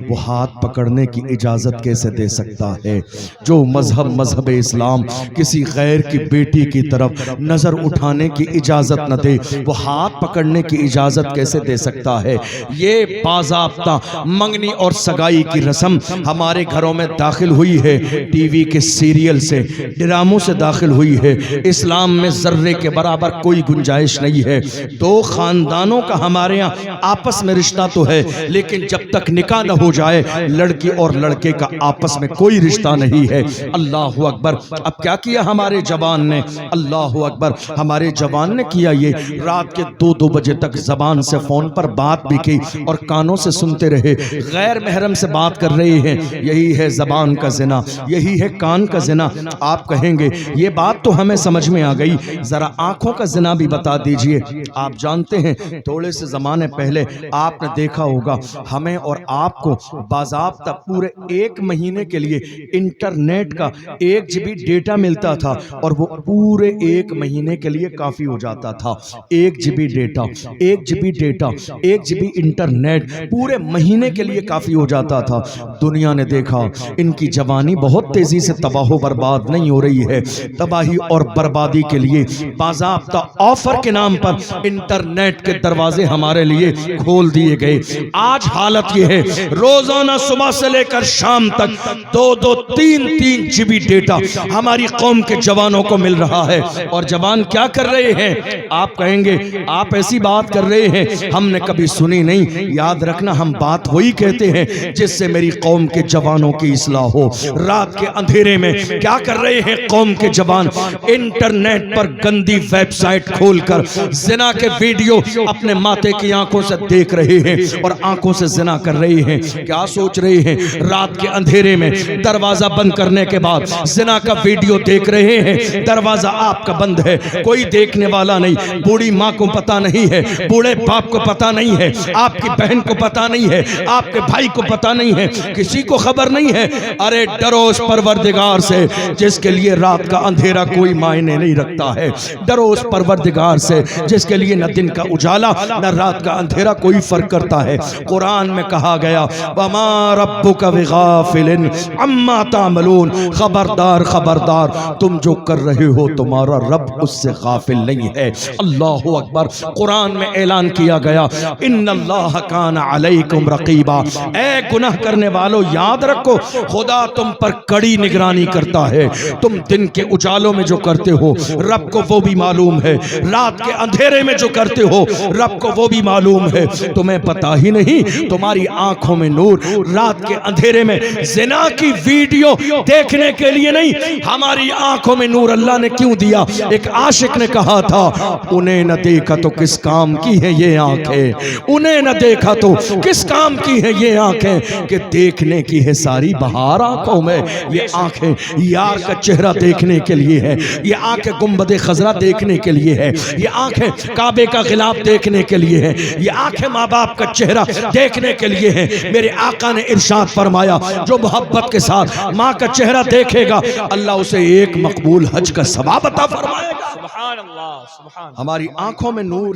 وہ ہاتھ پکڑنے کی اجازت کیسے دے سکتا ہے؟ جو مذہب اسلام کسی غیر کی بیٹی کی طرف نظر اٹھانے کی اجازت نہ دے وہ ہاتھ پکڑنے کی اجازت کیسے دے سکتا ہے؟ یہ باضابطہ منگنی اور سگائی کی رسم ہمارے گھروں میں داخل ہوئی ہے، ٹی وی کے سیریل سے، ڈراموں سے داخل ہوئی ہے۔ اسلام میں ذرے کے برابر کوئی گنجائش نہیں ہے۔ دو خاندانوں کا ہمارے یہاں آپس میں رشتہ تو ہے، لیکن جب تک نکاح نہ ہو جائے لڑکی اور لڑکے کا آپس میں کوئی رشتہ نہیں ہے۔ اللہ اکبر! اب کیا کیا ہمارے جوان نے؟ اللہ اکبر! ہمارے جوان نے کیا یہ، رات کے 2-2 بجے تک زبان سے فون پر بات بھی کی اور کانوں سے سنتے رہے، غیر محرم سے بات کر رہے ہیں۔ یہی ہے زبان کا زنا، یہی ہے کان کا زنا۔ آپ کہیں گے یہ بات تو ہمیں سمجھ میں آ گئی، ذرا آنکھوں کا زنا بھی بتا دیجئے۔ آپ جانتے ہیں تھوڑے سے زمانے پہلے آپ نے دیکھا ہوگا ہمیں اور آپ کو باضابطہ پورے 1 مہینے کے لیے انٹرنیٹ کا 1 GB ڈیٹا ملتا تھا اور وہ پورے 1 مہینے کے لیے کافی ہو جاتا تھا۔ 1 GB data, 1 GB data, 1 GB internet پورے مہینے کے لیے کافی ہو جاتا تھا۔ دنیا نے دیکھا ان کی جوانی بہت تیزی سے تباہ و برباد نہیں ہو رہی ہے، تباہی اور بربادی کے لیے باضابطہ آفر کے نام پر انٹرنیٹ کے دروازے ہمارے لیے کھول دیے گئے۔ آج حالت یہ ہے روزانہ صبح سے لے کر شام تک 2-2 3-3 GB ڈیٹا ہماری قوم کے جوانوں کو مل رہا ہے، اور جوان کیا کر رہے ہیں؟ آپ کہیں گے آپ ایسی بات کر رہے ہیں ہم نے کبھی سنی نہیں۔ یاد رکھنا ہم بات وہی کہتے ہیں جس سے میری قوم کے جوانوں کی اصلاح ہو۔ رات کے اندھیرے میں کیا کر رہے ہیں قوم کے جوان؟ انٹرنیٹ پر گندی ویب سائٹ کھول کر زنا کے ویڈیو اپنے ماتے کی آنکھوں سے دیکھ رہے ہیں اور آنکھوں سے زنا کر رہے ہیں۔ کیا سوچ رہے ہیں رات کے اندھیرے میں دروازہ بند کرنے کے بعد زنا کا ویڈیو دیکھ رہے ہیں؟ دروازہ آپ کا بند ہے، کوئی دیکھنے والا نہیں، بوڑھی ماں کو پتا نہیں ہے، بوڑھے باپ کو پتا نہیں ہے، آپ کی بہن کو پتا نہیں ہے، آپ کے بھائی کو پتا نہیں ہے، کسی کو خبر نہیں ہے۔ ارے ڈرو اس پروردگار سے جس کے لیے رات کا اندھیرا کوئی معنی نہیں رکھتا ہے، ڈرو اس پروردگار سے جس کے لیے نہ دن کا اجالا نہ رات کا اندھیرا کوئی فرق کرتا ہے۔ قرآن میں کہا گیا وَمَا رَبُّكَ بِغَافِلٍ عَمَّا تَعْمَلُونَ، خبردار خبردار تم جو کر رہے ہو تمہارا رب اس سے غافل نہیں ہے۔ اللہ اکبر! قرآن میں اعلان کیا گیا ان اللہ کان کان علیکم رقیبا، اے گناہ کرنے والو یاد رکھو خدا تم پر کڑی نگرانی کرتا ہے۔ تم دن کے اجالوں میں جو کرتے ہو رب کو وہ بھی معلوم ہے، رات کے اندھیرے میں جو کرتے ہو رب کو وہ بھی معلوم ہے۔ تمہیں پتا ہی نہیں تمہاری آنکھوں میں نور رات کے اندھیرے میں زنا کی ویڈیو دیکھنے کے لیے نہیں، ہماری آنکھوں میں نور اللہ نے کیوں دیا؟ ایک عاشق نے کہا تھا انہیں نہ دیکھا تو کس کام کی ہے یہ آنکھیں، انہیں نہ دیکھا تو کس کام کی ہے یہ آنکھیں کہ دیکھنے کی ہے ساری بہار آنکھوں میں۔ یہ آنکھیں یار کا چہرہ دیکھنے کے لیے ہے، یہ آنکھیں گنبد خضرا دیکھنے کے لیے ہے، یہ آنکھیں کعبے کا غلاف دیکھنے کے لیے ہے، یہ آنکھیں ماں باپ کا چہرہ دیکھنے کے لیے ہے۔ میرے آقا نے ارشاد فرمایا جو محبت کے ساتھ ماں کا چہرہ دیکھے گا اللہ اسے ایک مقبول حج کا ثواب عطا فرمائے گا۔ سبحان اللہ، سبحان اللہ۔ ہماری آنکھوں میں نور،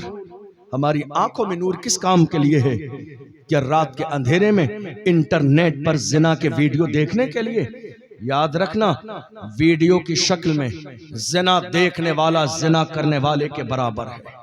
ہماری آنکھوں میں نور کس کام کے لیے ہے؟ کیا رات کے اندھیرے میں انٹرنیٹ پر زنا کے ویڈیو دیکھنے کے لیے؟ یاد رکھنا ویڈیو کی شکل میں زنا دیکھنے والا زنا کرنے والے کے برابر ہے۔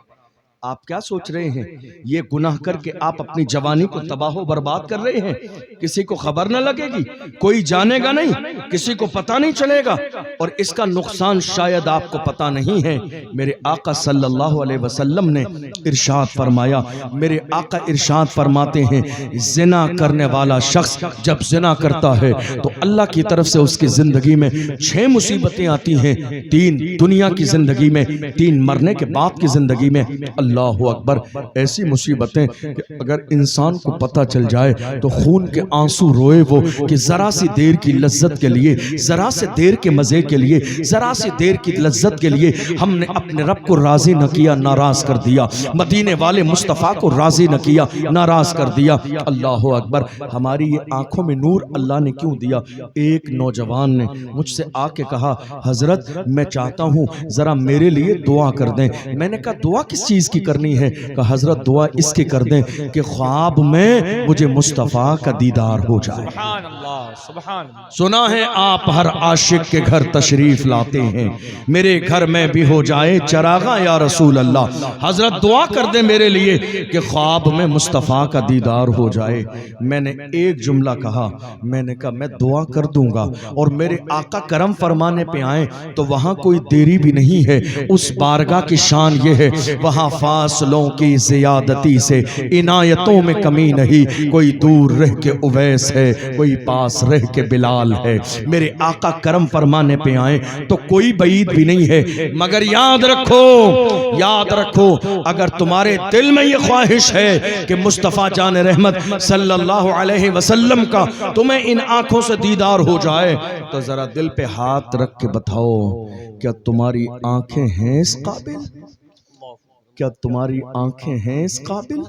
آپ کیا سوچ رہے ہیں یہ گناہ کر کے آپ اپنی جوانی کو تباہ و برباد کر رہے ہیں؟ کسی کو خبر نہ لگے گی، کوئی جانے گا نہیں، کسی کو پتہ نہیں چلے گا، اور اس کا نقصان شاید آپ کو پتہ نہیں ہے۔ میرے آقا صلی اللہ علیہ وسلم نے ارشاد فرمایا، میرے آقا ارشاد فرماتے ہیں زنا کرنے والا شخص جب زنا کرتا ہے تو اللہ کی طرف سے اس کی زندگی میں 6 مصیبتیں آتی ہیں، 3 دنیا کی زندگی میں، 3 مرنے کے بعد کی زندگی میں۔ اللہ اکبر، ایسی مصیبتیں کہ اگر انسان کو پتہ چل جائے تو خون کے آنسو روئے وہ کہ ذرا سی دیر کی لذت کے لیے، ذرا سے دیر کے مزے کے لیے، ذرا سی دیر کی لذت کے لیے ہم نے اپنے رب کو راضی نہ کیا، ناراض کر دیا، مدینے والے مصطفیٰ کو راضی نہ کیا، ناراض کر دیا۔ اللہ اکبر، ہماری یہ آنکھوں میں نور اللہ نے کیوں دیا؟ ایک نوجوان نے مجھ سے آ کے کہا حضرت میں چاہتا ہوں ذرا میرے لیے دعا کر دیں۔ میں نے کہا دعا کس چیز کی کرنی ہے؟ کہ حضرت دعا اس کی کر دیں کہ خواب میں مجھے مصطفیٰ کا دیدار ہو جائے۔ سبحان اللہ، سبحان اللہ۔ سنا ہے آپ ہر عاشق کے گھر تشریف لاتے ہیں، میرے گھر میں بھی ہو جائے چراغاں یا رسول اللہ۔ حضرت دعا کر دیں میرے لیے کہ خواب میں مصطفیٰ کا دیدار ہو جائے۔ میں نے ایک جملہ کہا، میں نے کہا میں دعا کر دوں گا، اور میرے آقا کرم فرمانے پہ آئیں تو وہاں کوئی دیری بھی نہیں ہے۔ اس بارگاہ کی شان یہ ہے وہاں فاصلوں کی زیادتی سے عنایتوں میں کمی نہیں، کوئی دور رہ کے اویس ہے، کوئی پاس رہ کے بلال ہے۔ میرے آقا کرم فرمانے پہ آئیں تو کوئی بعید بھی نہیں ہے، مگر یاد رکھو، یاد رکھو اگر تمہارے دل میں یہ خواہش ہے کہ مصطفیٰ جان رحمت صلی اللہ علیہ وسلم کا تمہیں ان آنکھوں سے دیدار ہو جائے تو ذرا دل پہ ہاتھ رکھ کے بتاؤ کیا تمہاری آنکھیں ہیں اس قابل؟ کیا تمہاری آنکھیں ہیں اس قابل؟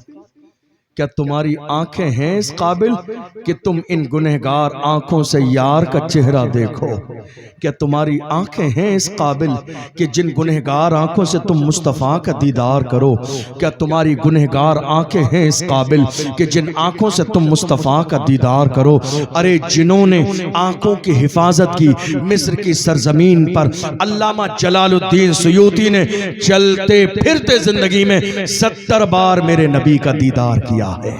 کیا تمہاری آنکھیں ہیں اس قابل کہ تم ان گنہگار آنکھوں سے یار کا چہرہ دیکھو؟ کیا تمہاری آنکھیں ہیں اس قابل کہ جن گنہگار آنکھوں سے تم مصطفیٰ کا دیدار کرو؟ کیا تمہاری گنہگار آنکھیں ہیں اس قابل کہ جن آنکھوں سے تم مصطفیٰ کا دیدار کرو؟ ارے جنہوں نے آنکھوں کی حفاظت کی، مصر کی سرزمین پر علامہ جلال الدین سیوطی نے چلتے پھرتے زندگی میں 70 بار میرے نبی کا دیدار کیا ہے۔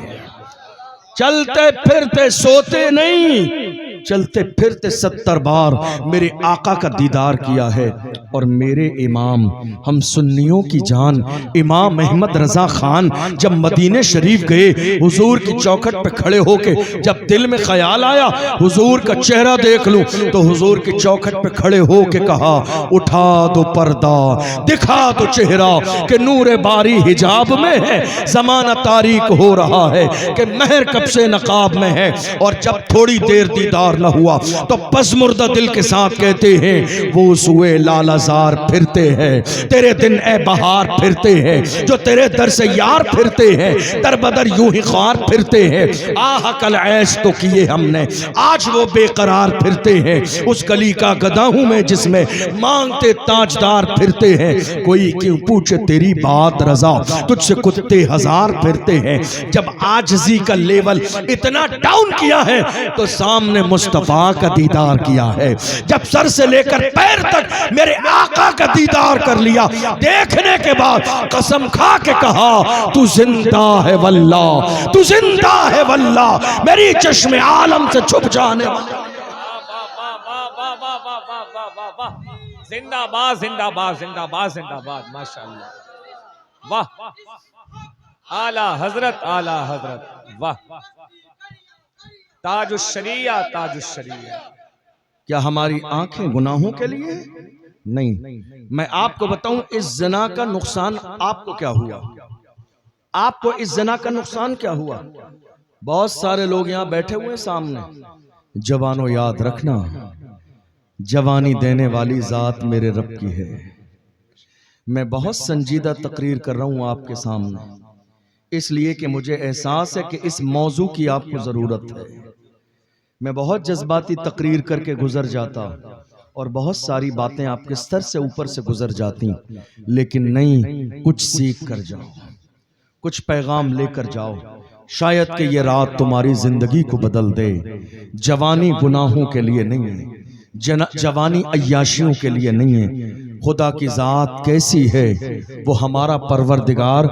چلتے پھرتے، سوتے نہیں، چلتے پھرتے 70 بار میرے آقا کا دیدار کیا ہے۔ اور میرے امام، ہم سنیوں کی جان امام احمد رضا خان جب مدینہ شریف گئے، حضور کی چوکھٹ پہ کھڑے ہو کے جب دل میں خیال آیا حضور کا چہرہ دیکھ لوں تو حضور کی چوکھٹ پہ کھڑے ہو کے کہا اٹھا دو پردہ، دکھا دو چہرہ کہ نور باری حجاب میں ہے، زمانہ تاریک ہو رہا ہے کہ مہر کب سے نقاب میں ہے۔ اور جب تھوڑی دیر دیدار نہ ہوا تو پسمردہ دل کے ساتھ کہتے ہیں وہ سوئے لالازار پھرتے ہیں، تیرے دن اے بہار پھرتے ہیں، جو تیرے در سے یار پھرتے ہیں، در بدر یوں ہی خوار پھرتے ہیں۔ آہ کل عیش تو کیے ہم نے، آج وہ بے قرار پھرتے ہیں، اس گلی کا گدھا ہوں میں جس میں مانگتے تاجدار پھرتے ہیں۔ کوئی کیوں پوچھے تیری بات رضا، تجھ سے کتے ہزار پھرتے ہیں۔ جب عاجزی کا لیول اتنا ڈاؤن کیا ہے تو سامنے مصطفیٰ کا دیدار کیا ہے۔ جب سر سے لے کر پیر تک میرے آقا کا دیدار کر لیا، دیکھنے کے بعد قسم کھا کے کہا تو زندہ ہے واللہ، تو زندہ ہے واللہ، میری چشم عالم سے چھپ جانے والا۔ زندہ باد زندہ باد زندہ باد زندہ باد، ماشاءاللہ، واہ، اعلی حضرت اعلی حضرت، واہ، تاج الشریعہ تاج الشریعہ۔ کیا ہماری آنکھیں گناہوں کے لیے؟ نہیں، میں آپ کو بتاؤں اس زنا کا نقصان آپ کو کیا ہوا، آپ کو اس زنا کا نقصان کیا ہوا؟ بہت سارے لوگ یہاں بیٹھے ہوئے سامنے، جوانوں یاد رکھنا جوانی دینے والی ذات میرے رب کی ہے۔ میں بہت سنجیدہ تقریر کر رہا ہوں آپ کے سامنے، اس لیے کہ مجھے احساس ہے کہ اس موضوع کی آپ کو ضرورت ہے۔ میں بہت جذباتی تقریر کر کے گزر جاتا اور بہت ساری باتیں آپ کے سر سے اوپر سے گزر جاتی، لیکن نہیں، کچھ سیکھ کر جاؤ، کچھ پیغام لے کر جاؤ، شاید کہ یہ رات تمہاری زندگی کو بدل دے۔ جوانی گناہوں کے لیے نہیں ہے، جوانی عیاشیوں کے لیے نہیں ہے۔ خدا کی ذات کیسی ہے، وہ ہمارا پروردگار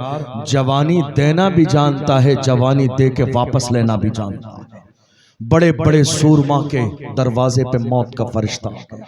جوانی دینا بھی جانتا ہے، جوانی دے کے واپس لینا بھی جانتا ہے۔ بڑے بڑے سورما کے دروازے پہ موت کا فرشتہ آ گیا،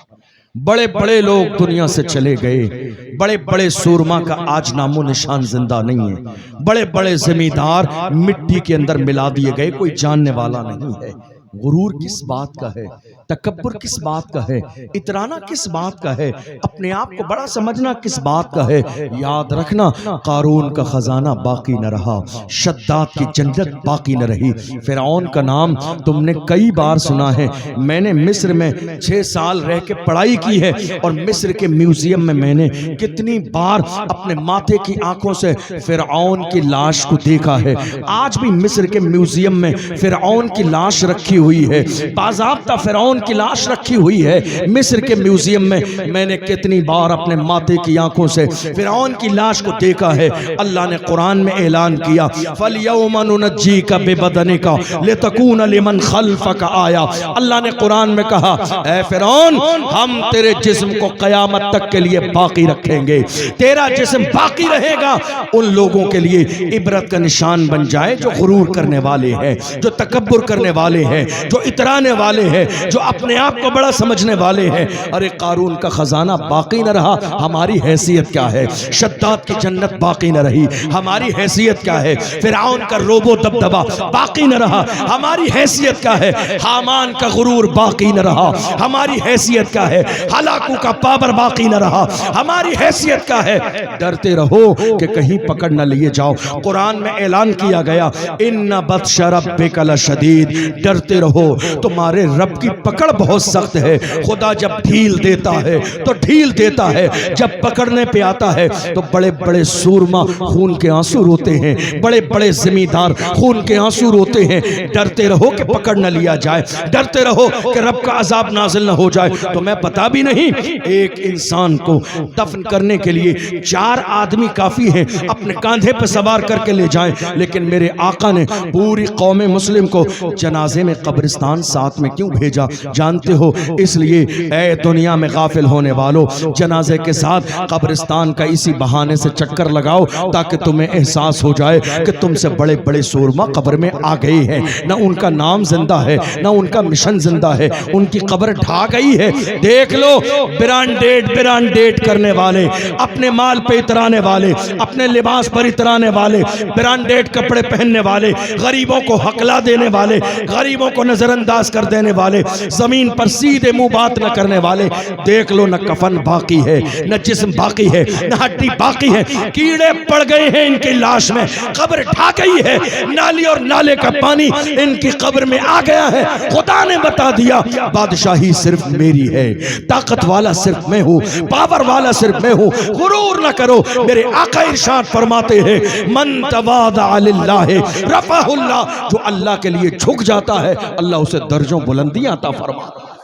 بڑے بڑے لوگ دنیا سے چلے گئے، بڑے بڑے سورما کا آج نام و نشان زندہ نہیں ہے، بڑے بڑے زمیندار مٹی کے اندر ملا دیے گئے، کوئی جاننے والا نہیں ہے۔ غرور کس بات کا ہے، تکبر کس بات کا ہے، اترانا کس بات کا ہے، اپنے آپ کو بڑا سمجھنا کس بات کا ہے؟ یاد رکھنا قارون کا خزانہ باقی نہ رہا، شداد کی جنت باقی نہ رہی۔ فرعون کا نام تم نے کئی بار سنا ہے، میں نے مصر میں 6 سال رہ کے پڑھائی کی ہے، اور مصر کے میوزیم میں نے کتنی بار اپنے ماتھے کی آنکھوں سے فرعون کی لاش کو دیکھا ہے۔ آج بھی مصر کے میوزیم میں فرعون کی لاش رکھی ہوئی ہے، باضابطہ فرعون کی لاش رکھی ہوئی ہے مصر کے میوزیم میں نے کتنی بار اپنے ماتھے کی آنکھوں سے فرعون کی لاش کو دیکھا ہے۔ اللہ نے قرآن میں اعلان کیا فَالْيَوْمَ نُنَجِّيكَ بِبَدَنِكَ لِتَكُونَ لِمَنْ خَلْفَكَ آیَةً۔ اللہ نے قرآن میں کہا اے فرعون، ہم تیرے جسم کو قیامت تک کے لیے باقی رکھیں گے، تیرا جسم باقی رہے گا ان لوگوں کے لیے عبرت کا نشان بن جائے جو غرور کرنے والے ہیں، جو تکبر کرنے والے ہیں، جو اترانے والے ہیں، جو اپنے آپ کو بڑا سمجھنے والے ہیں۔ ارے قارون کا خزانہ باقی نہ رہا، ہماری حیثیت کیا ہے؟ شداد کی جنت باقی نہ رہی، ہماری حیثیت کیا ہے؟ فرعون کا روب و دبدبہ باقی نہ رہا، ہماری حیثیت کیا ہے؟ حامان کا غرور باقی نہ رہا، ہماری حیثیت کیا ہے؟ ہلاکو کا پاور باقی نہ رہا، ہماری حیثیت کیا ہے؟ ڈرتے رہو کہ کہیں پکڑ نہ لیے جاؤ۔ قرآن میں اعلان کیا گیا ان بطش ربک لشدید، ڈرتے رہو تمہارے رب کی پکڑ بہت سخت ہے۔ خدا جب ڈھیل دیتا ہے تو ڈھیل دیتا ہے، جب پکڑنے پہ آتا ہے تو بڑے بڑے سورما خون کے آنسو روتے ہیں، بڑے بڑے زمیندار خون کے آنسو روتے ہیں۔ ڈرتے رہو کہ پکڑ نہ لیا جائے، ڈرتے رہو کہ رب کا عذاب نازل نہ ہو جائے۔ تو میں پتا بھی نہیں، ایک انسان کو دفن کرنے کے لیے 4 آدمی کافی ہیں، اپنے کاندھے پہ سوار کر کے لے جائیں، لیکن میرے آقا نے پوری قوم مسلم کو جنازے میں قبرستان ساتھ میں کیوں بھیجا جانتے ہو؟ اس لیے اے دنیا میں غافل ہونے والو، جنازے کے ساتھ قبرستان کا اسی بہانے سے چکر لگاؤ تاکہ تمہیں احساس ہو جائے کہ تم سے بڑے بڑے سورما قبر میں آ گئے ہیں، نہ ان کا نام زندہ ہے، نہ ان کا مشن زندہ ہے، ان کی قبر ڈھا گئی ہے۔ دیکھ لو برانڈیڈ کرنے والے، اپنے مال پہ اترانے والے، اپنے لباس پر اترانے والے، برانڈیڈ کپڑے پہننے والے، غریبوں کو ہکلا دینے والے، غریبوں کو نظر انداز کر دینے والے، زمین پر سیدھے منہ بات نہ کرنے والے، دیکھ لو نہ کفن باقی ہے، نہ جسم باقی ہے، نہ ہڈی باقی ہے، کیڑے پڑ گئے ہیں ان کی لاش میں، قبر ڈھا گئی ہے، نالی اور نالے کا پانی ان کی قبر میں آ گیا ہے۔ خدا نے بتا دیا بادشاہی صرف میری ہے، طاقت والا صرف میں ہوں، پاور والا صرف میں ہوں، غرور نہ کرو۔ میرے آقا ارشاد فرماتے ہیں من تواضع للہ رفعہ اللہ، جو اللہ کے لیے جھک جاتا ہے اللہ اسے درجوں بلندیاں عطا فرماتا ہے۔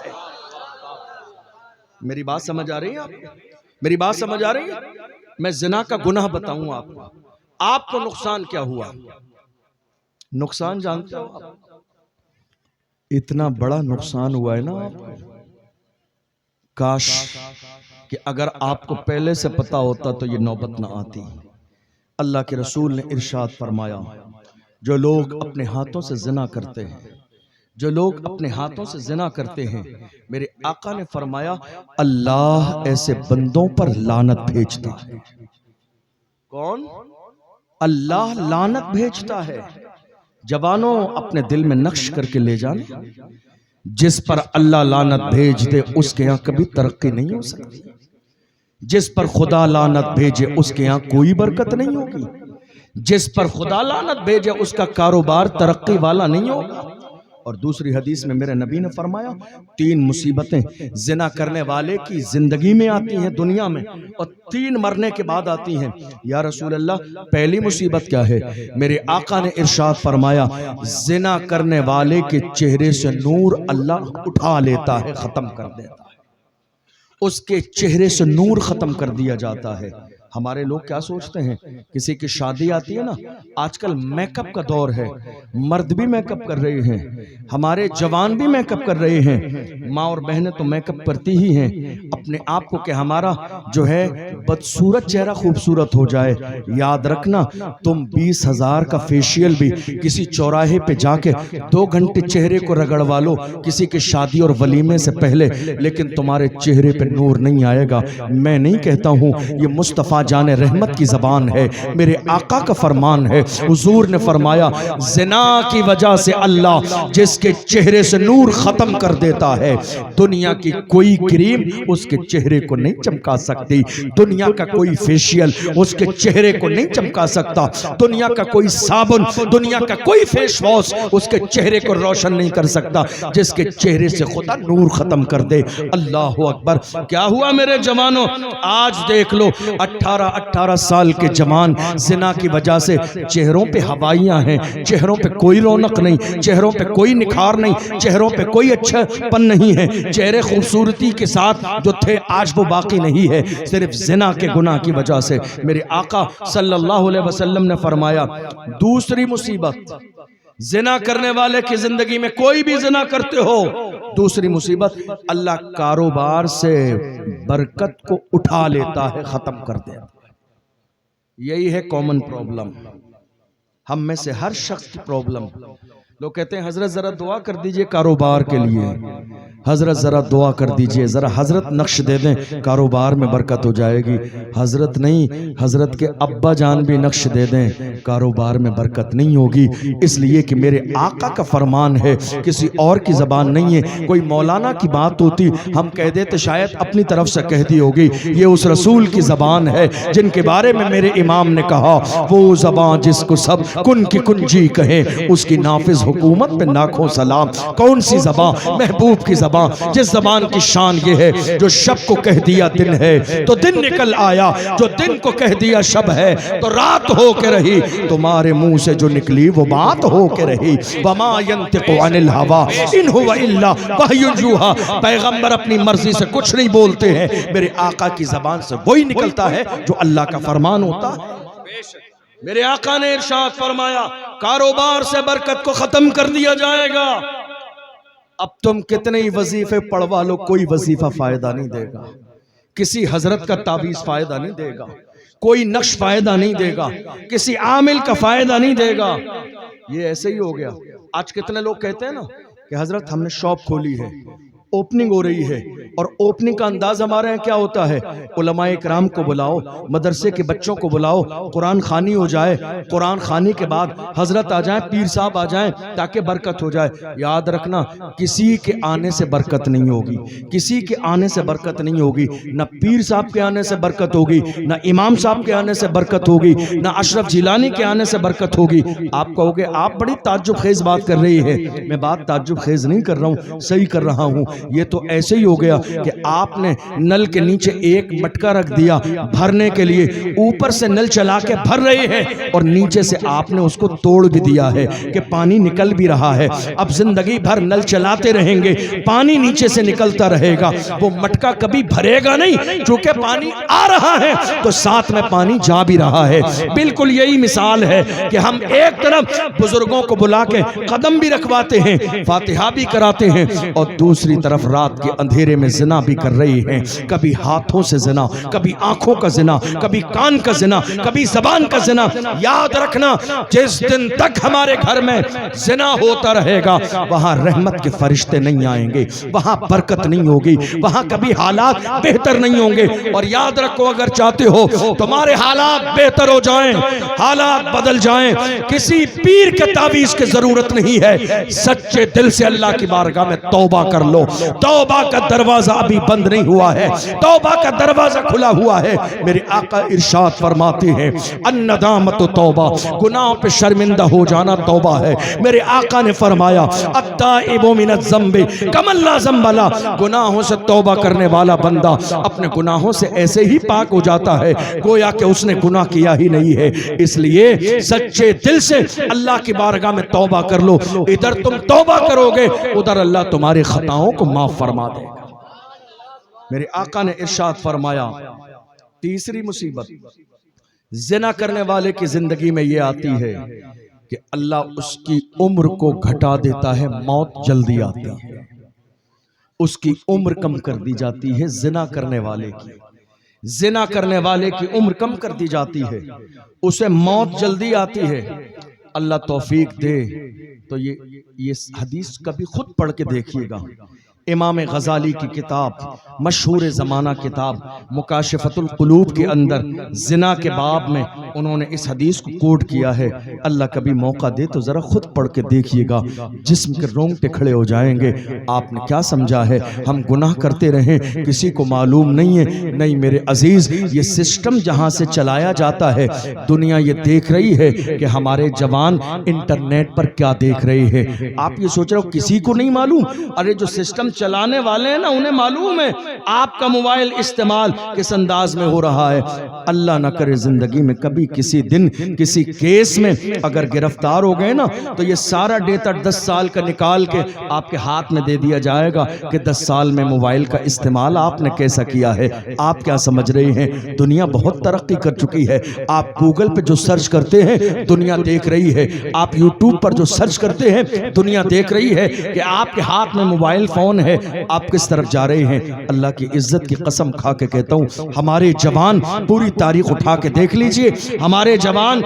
میری بات سمجھ آ رہی ہے آپ کو؟ میری بات سمجھ آ رہی ہے؟ میں زنا کا گناہ بتاؤں آپ کو نقصان کیا ہوا؟ نقصان جانتے ہو آپ؟ اتنا بڑا نقصان ہوا ہے نا آپ کو، کاش کہ اگر آپ کو پہلے سے پتا ہوتا تو یہ نوبت نہ آتی۔ اللہ کے رسول نے ارشاد فرمایا، جو لوگ اپنے ہاتھوں سے زنا کرتے ہیں، جو لوگ اپنے ہاتھوں سے زنا کرتے ہیں، میرے آقا نے فرمایا اللہ ایسے بندوں پر لعنت بھیجتا ہے۔ کون؟ اللہ لعنت بھیجتا ہے۔ جوانوں اپنے دل میں نقش کر کے لے جانا، جس پر اللہ لعنت بھیج دے اس کے یہاں کبھی ترقی نہیں ہو سکتی، جس پر خدا لعنت بھیجے اس کے یہاں کوئی برکت نہیں ہوگی، جس پر خدا لعنت بھیجے اس کا کاروبار ترقی والا نہیں ہوگا۔ اور دوسری حدیث میں میرے نبی نے فرمایا 3 مصیبتیں زنا کرنے والے کی زندگی میں آتی ہیں دنیا میں، اور 3 مرنے کے بعد آتی ہیں۔ یا رسول اللہ پہلی مصیبت کیا ہے؟ میرے آقا نے ارشاد فرمایا زنا کرنے والے کے چہرے سے نور اللہ اٹھا لیتا ہے، ختم کر دیتا ہے، اس کے چہرے سے نور ختم کر دیا جاتا ہے۔ ہمارے لوگ کیا سوچتے ہیں؟ کسی کی شادی آتی ہے نا، آج کل میک اپ کا دور ہے، مرد بھی میک اپ کر رہے ہیں، ہمارے جوان بھی میک اپ کر رہے ہیں، ماں اور بہنیں تو میک اپ کرتی ہی ہیں اپنے آپ کو کہ ہمارا جو ہے بدصورت چہرہ خوبصورت ہو جائے۔ یاد رکھنا تم 20,000 کا فیشیل بھی کسی چوراہے پہ جا کے 2 گھنٹے چہرے کو رگڑوا لو کسی کے شادی اور ولیمے سے پہلے، لیکن تمہارے چہرے پہ نور نہیں آئے گا۔ میں نہیں کہتا ہوں، یہ مصطفیٰ جان رحمت کی زبان ہے، میرے آقا کا فرمان ہے۔ حضور نے فرمایا زنا کی وجہ سے اللہ جس کے چہرے سے نور ختم کر دیتا ہے، دنیا کی کوئی کریم اس کے چہرے کو نہیں چمکا سکتی، دنیا کا کوئی فیشیل اس کے چہرے کو نہیں چمکا سکتا، دنیا کا کوئی صابن، دنیا کا کوئی فیس واش اس کے چہرے کو روشن نہیں کر سکتا جس کے چہرے سے خدا نور ختم کر دے۔ اللہ اکبر۔ کیا ہوا میرے جوانوں؟ آج دیکھ لو 18 سال کے جوان زنا کی وجہ سے چہروں پہ ہوائیاں ہیں، چہروں پہ کوئی رونق نہیں، چہروں پہ کوئی نکھار نہیں، چہروں پہ کوئی اچھا پن نہیں ہے، چہرے خوبصورتی کے ساتھ جو تھے آج وہ باقی نہیں ہے، صرف زنا کے گناہ کی وجہ سے۔ میرے آقا صلی اللہ علیہ وسلم نے فرمایا دوسری مصیبت زنا کرنے والے کی زندگی میں، کوئی بھی زنا کرتے ہو، دوسری مصیبت اللہ کاروبار سے برکت کو اٹھا لیتا ہے، ختم کر دیتا ہے۔ یہی ہے کامن پرابلم، ہم میں سے ہر شخص کی پرابلم۔ لوگ کہتے ہیں حضرت ذرا دعا کر دیجئے کاروبار کے لیے، حضرت ذرا دعا کر دیجئے، ذرا حضرت نقش دے دیں کاروبار میں برکت ہو جائے گی۔ حضرت نہیں، حضرت کے ابا جان بھی نقش دے دیں کاروبار میں برکت نہیں ہوگی، اس لیے کہ میرے آقا کا فرمان ہے، کسی اور کی زبان نہیں ہے۔ کوئی مولانا کی بات ہوتی ہم کہہ دیتے شاید اپنی طرف سے کہہ دی ہوگی، یہ اس رسول کی زبان ہے جن کے بارے میں میرے امام نے کہا وہ زبان جس کو سب کن کی کنجی کہیں اس کی نافذ حکومت پہ لاکھوں سلام۔ کون سی زبان؟ محبوب کی زبان، جس زبان کی شان یہ ہے جو شب کو کہہ دیا دن ہے تو دن نکل آیا، جو دن کو کہہ دیا شب ہے تو رات ہو کے رہی، تمہارے منہ سے جو نکلی وہ بات ہو کے رہی۔ وما ينطق عن الهوى ان هو الا وحی یوحی، پیغمبر اپنی مرضی سے کچھ نہیں بولتے ہیں، میرے آقا کی زبان سے وہی نکلتا ہے جو اللہ کا فرمان ہوتا ہے۔ میرے آقا نے ارشاد فرمایا کاروبار سے برکت کو ختم کر دیا جائے گا۔ اب تم کتنے ہی وظیفے پڑھوا لو، کوئی وظیفہ فائدہ نہیں دے گا، کسی حضرت کا تعویذ فائدہ نہیں دے گا، کوئی نقش فائدہ نہیں دے گا، کسی عامل کا فائدہ نہیں دے گا۔ یہ ایسے ہی ہو گیا۔ آج کتنے لوگ کہتے ہیں نا کہ حضرت ہم نے شاپ کھولی ہے، اوپننگ ہو رہی ہے، اور اوپننگ کا انداز ہمارے ہیں کیا ہوتا ہے؟ علماء اکرام کو بلاؤ، مدرسے کے بچوں کو بلاؤ، قرآن خوانی ہو جائے، قرآن خوانی کے بعد حضرت آ جائیں، پیر صاحب آ جائیں تاکہ برکت ہو جائے۔ یاد رکھنا کسی کے آنے سے برکت نہیں ہوگی، کسی کے آنے سے برکت نہیں ہوگی، نہ پیر صاحب کے آنے سے برکت ہوگی، نہ امام صاحب کے آنے سے برکت ہوگی، نہ اشرف جیلانی کے آنے سے برکت ہوگی۔ آپ کہو گے آپ بڑی تعجب خیز بات کر رہی ہے، میں بات تعجب خیز نہیں کر رہا ہوں، صحیح کر رہا ہوں۔ یہ تو ایسے ہی ہو گیا کہ آپ نے نل کے نیچے ایک مٹکا رکھ دیا بھرنے کے لیے، اوپر سے نل چلا کے بھر رہے ہیں اور نیچے سے آپ نے اس کو توڑ بھی دیا ہے کہ پانی نکل بھی رہا ہے۔ اب زندگی بھر نل چلاتے رہیں گے، پانی نیچے سے نکلتا رہے گا، وہ مٹکا کبھی بھرے گا نہیں، چونکہ پانی آ رہا ہے تو ساتھ میں پانی جا بھی رہا ہے۔ بالکل یہی مثال ہے کہ ہم ایک طرف بزرگوں کو بلا کے قدم بھی رکھواتے ہیں، فاتحہ بھی کراتے ہیں، اور دوسری طرف رات کے اندھیرے میں زنا بھی کر رہے ہیں، کبھی ہاتھوں سے زنا، کبھی آنکھوں کا زنا، کبھی کان کا زنا، کبھی زبان کا زنا۔ یاد رکھنا جس دن تک ہمارے گھر میں زنا ہوتا رہے گا وہاں رحمت کے فرشتے نہیں آئیں گے، وہاں برکت نہیں ہوگی، وہاں کبھی حالات بہتر نہیں ہوں گے۔ اور یاد رکھو اگر چاہتے ہو تمہارے حالات بہتر ہو جائیں، حالات بدل جائیں، کسی پیر کے تعویذ کی ضرورت نہیں ہے، سچے دل سے اللہ کی بارگاہ میں توبہ کر لو۔ توبہ کا دروازہ ابھی بند نہیں ہوا ہے، توبہ کا دروازہ کھلا ہوا ہے۔ میرے آقا ارشاد فرماتے ہیں الندامت توبہ، گناہوں پہ شرمندہ ہو جانا توبہ ہے۔ میرے آقا نے فرمایا التائب من الذنب کمن لا ذنب لہ، گناہوں سے توبہ کرنے والا بندہ اپنے گناہوں سے ایسے ہی پاک ہو جاتا ہے گویا کہ اس نے گناہ کیا ہی نہیں ہے۔ اس لیے سچے دل سے اللہ کی بارگاہ میں توبہ کر لو، ادھر تم توبہ کرو گے ادھر اللہ تمہاری خطاؤں کو معاف فرما دے گا۔ میرے آقا نے ارشاد فرمایا تیسری مصیبت زنا کرنے والے کی زندگی میں یہ آتی ہے کہ اللہ اس کی عمر کو گھٹا دیتا ہے، موت جلدی آتی ہے، اس کی عمر کم کر دی جاتی ہے۔ زنا کرنے والے کی، زنا کرنے والے کی عمر کم کر دی جاتی ہے، اسے موت جلدی آتی ہے۔ اللہ توفیق دے تو یہ حدیث کبھی خود پڑھ کے دیکھیے گا۔ امام غزالی کی کتاب، مشہور زمانہ کتاب مکاشفۃ القلوب کے اندر زنا کے باب میں انہوں نے اس حدیث کو کوٹ کیا ہے۔ اللہ کبھی موقع دے تو ذرا خود پڑھ کے دیکھیے گا، جسم کے رونگٹے کھڑے ہو جائیں گے۔ آپ نے کیا سمجھا ہے ہم گناہ کرتے رہیں کسی کو معلوم نہیں ہے؟ نہیں میرے عزیز، یہ سسٹم جہاں سے چلایا جاتا ہے دنیا یہ دیکھ رہی ہے کہ ہمارے جوان انٹرنیٹ پر کیا دیکھ رہے ہیں۔ آپ یہ سوچ رہے ہو کسی کو نہیں معلوم؟ ارے جو سسٹم چلانے والے ہیں نا انہیں معلوم ہے آپ کا موبائل استعمال کس انداز میں ہو رہا ہے۔ اللہ نہ کرے زندگی میں کبھی کسی دن کسی کیس میں اگر گرفتار ہو گئے نا تو یہ سارا ڈیٹا 10 سال کا نکال کے آپ کے ہاتھ میں دے دیا جائے گا کہ 10 سال میں موبائل کا استعمال آپ نے کیسا کیا ہے۔ آپ کیا سمجھ رہے ہیں دنیا بہت ترقی کر چکی ہے۔ آپ گوگل پہ جو سرچ کرتے ہیں دنیا دیکھ رہی ہے، آپ یوٹیوب پر جو سرچ کرتے ہیں دنیا دیکھ رہی ہے کہ آپ کے ہاتھ میں موبائل فون ہے، آپ کس طرف جا رہے ہیں۔ اللہ کی عزت کی قسم کھا کے کہتا ہوں ہمارے جوان پوری تاریخ اٹھا کے دیکھ لیجئے، ہمارے جوان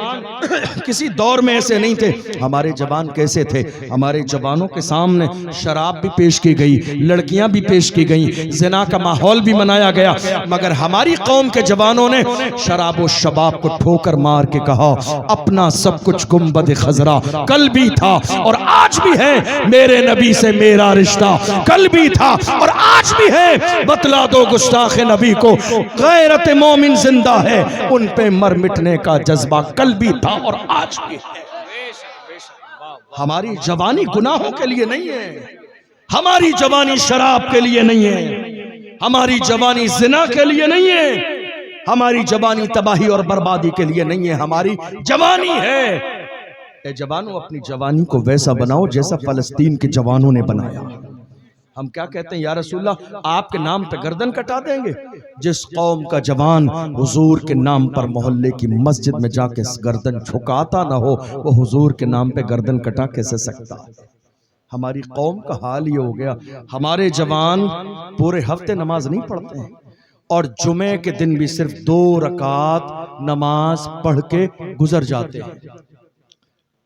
کسی دور میں ایسے نہیں تھے۔ ہمارے جوان کیسے تھے؟ ہمارے جوانوں کے سامنے شراب بھی پیش کی گئی، لڑکیاں بھی پیش کی گئیں، زنا کا ماحول بھی منایا گیا، مگر ہماری قوم کے جوانوں نے شراب و شباب کو ٹھوکر مار کے کہا اپنا سب کچھ گنبد خضرا کل بھی تھا اور آج بھی ہے، میرے نبی سے میرا رشتہ کل بھی تھا اور آج بھی ہے، بتلا دو گستاخ نبی کو غیرت مومن زندہ ہے، ان پہ مر مٹنے کا جذبہ کل بھی تھا اور آج بھی ہے۔ ہماری جوانی گناہوں کے لیے نہیں ہے، ہماری جوانی شراب کے لیے نہیں ہے، ہماری جوانی زنا کے لیے نہیں ہے، ہماری جوانی تباہی اور بربادی کے لیے نہیں ہے، ہماری جوانی ہے۔ اے جوانوں اپنی جوانی کو ویسا بناؤ جیسا فلسطین کے جوانوں نے بنایا۔ ہم کیا کہتے ہیں یا رسول اللہ آپ کے نام پہ گردن کٹا دیں گے؟ جس قوم کا جوان حضور کے نام پر محلے کی مسجد میں جا کے گردن جھکاتا نہ ہو وہ حضور کے نام پہ گردن کٹا کیسے سکتا ہے؟ ہماری قوم کا حال یہ ہو گیا، ہمارے جوان پورے ہفتے نماز نہیں پڑھتے ہیں اور جمعے کے دن بھی صرف 2 رکعت نماز پڑھ کے گزر جاتے ہیں۔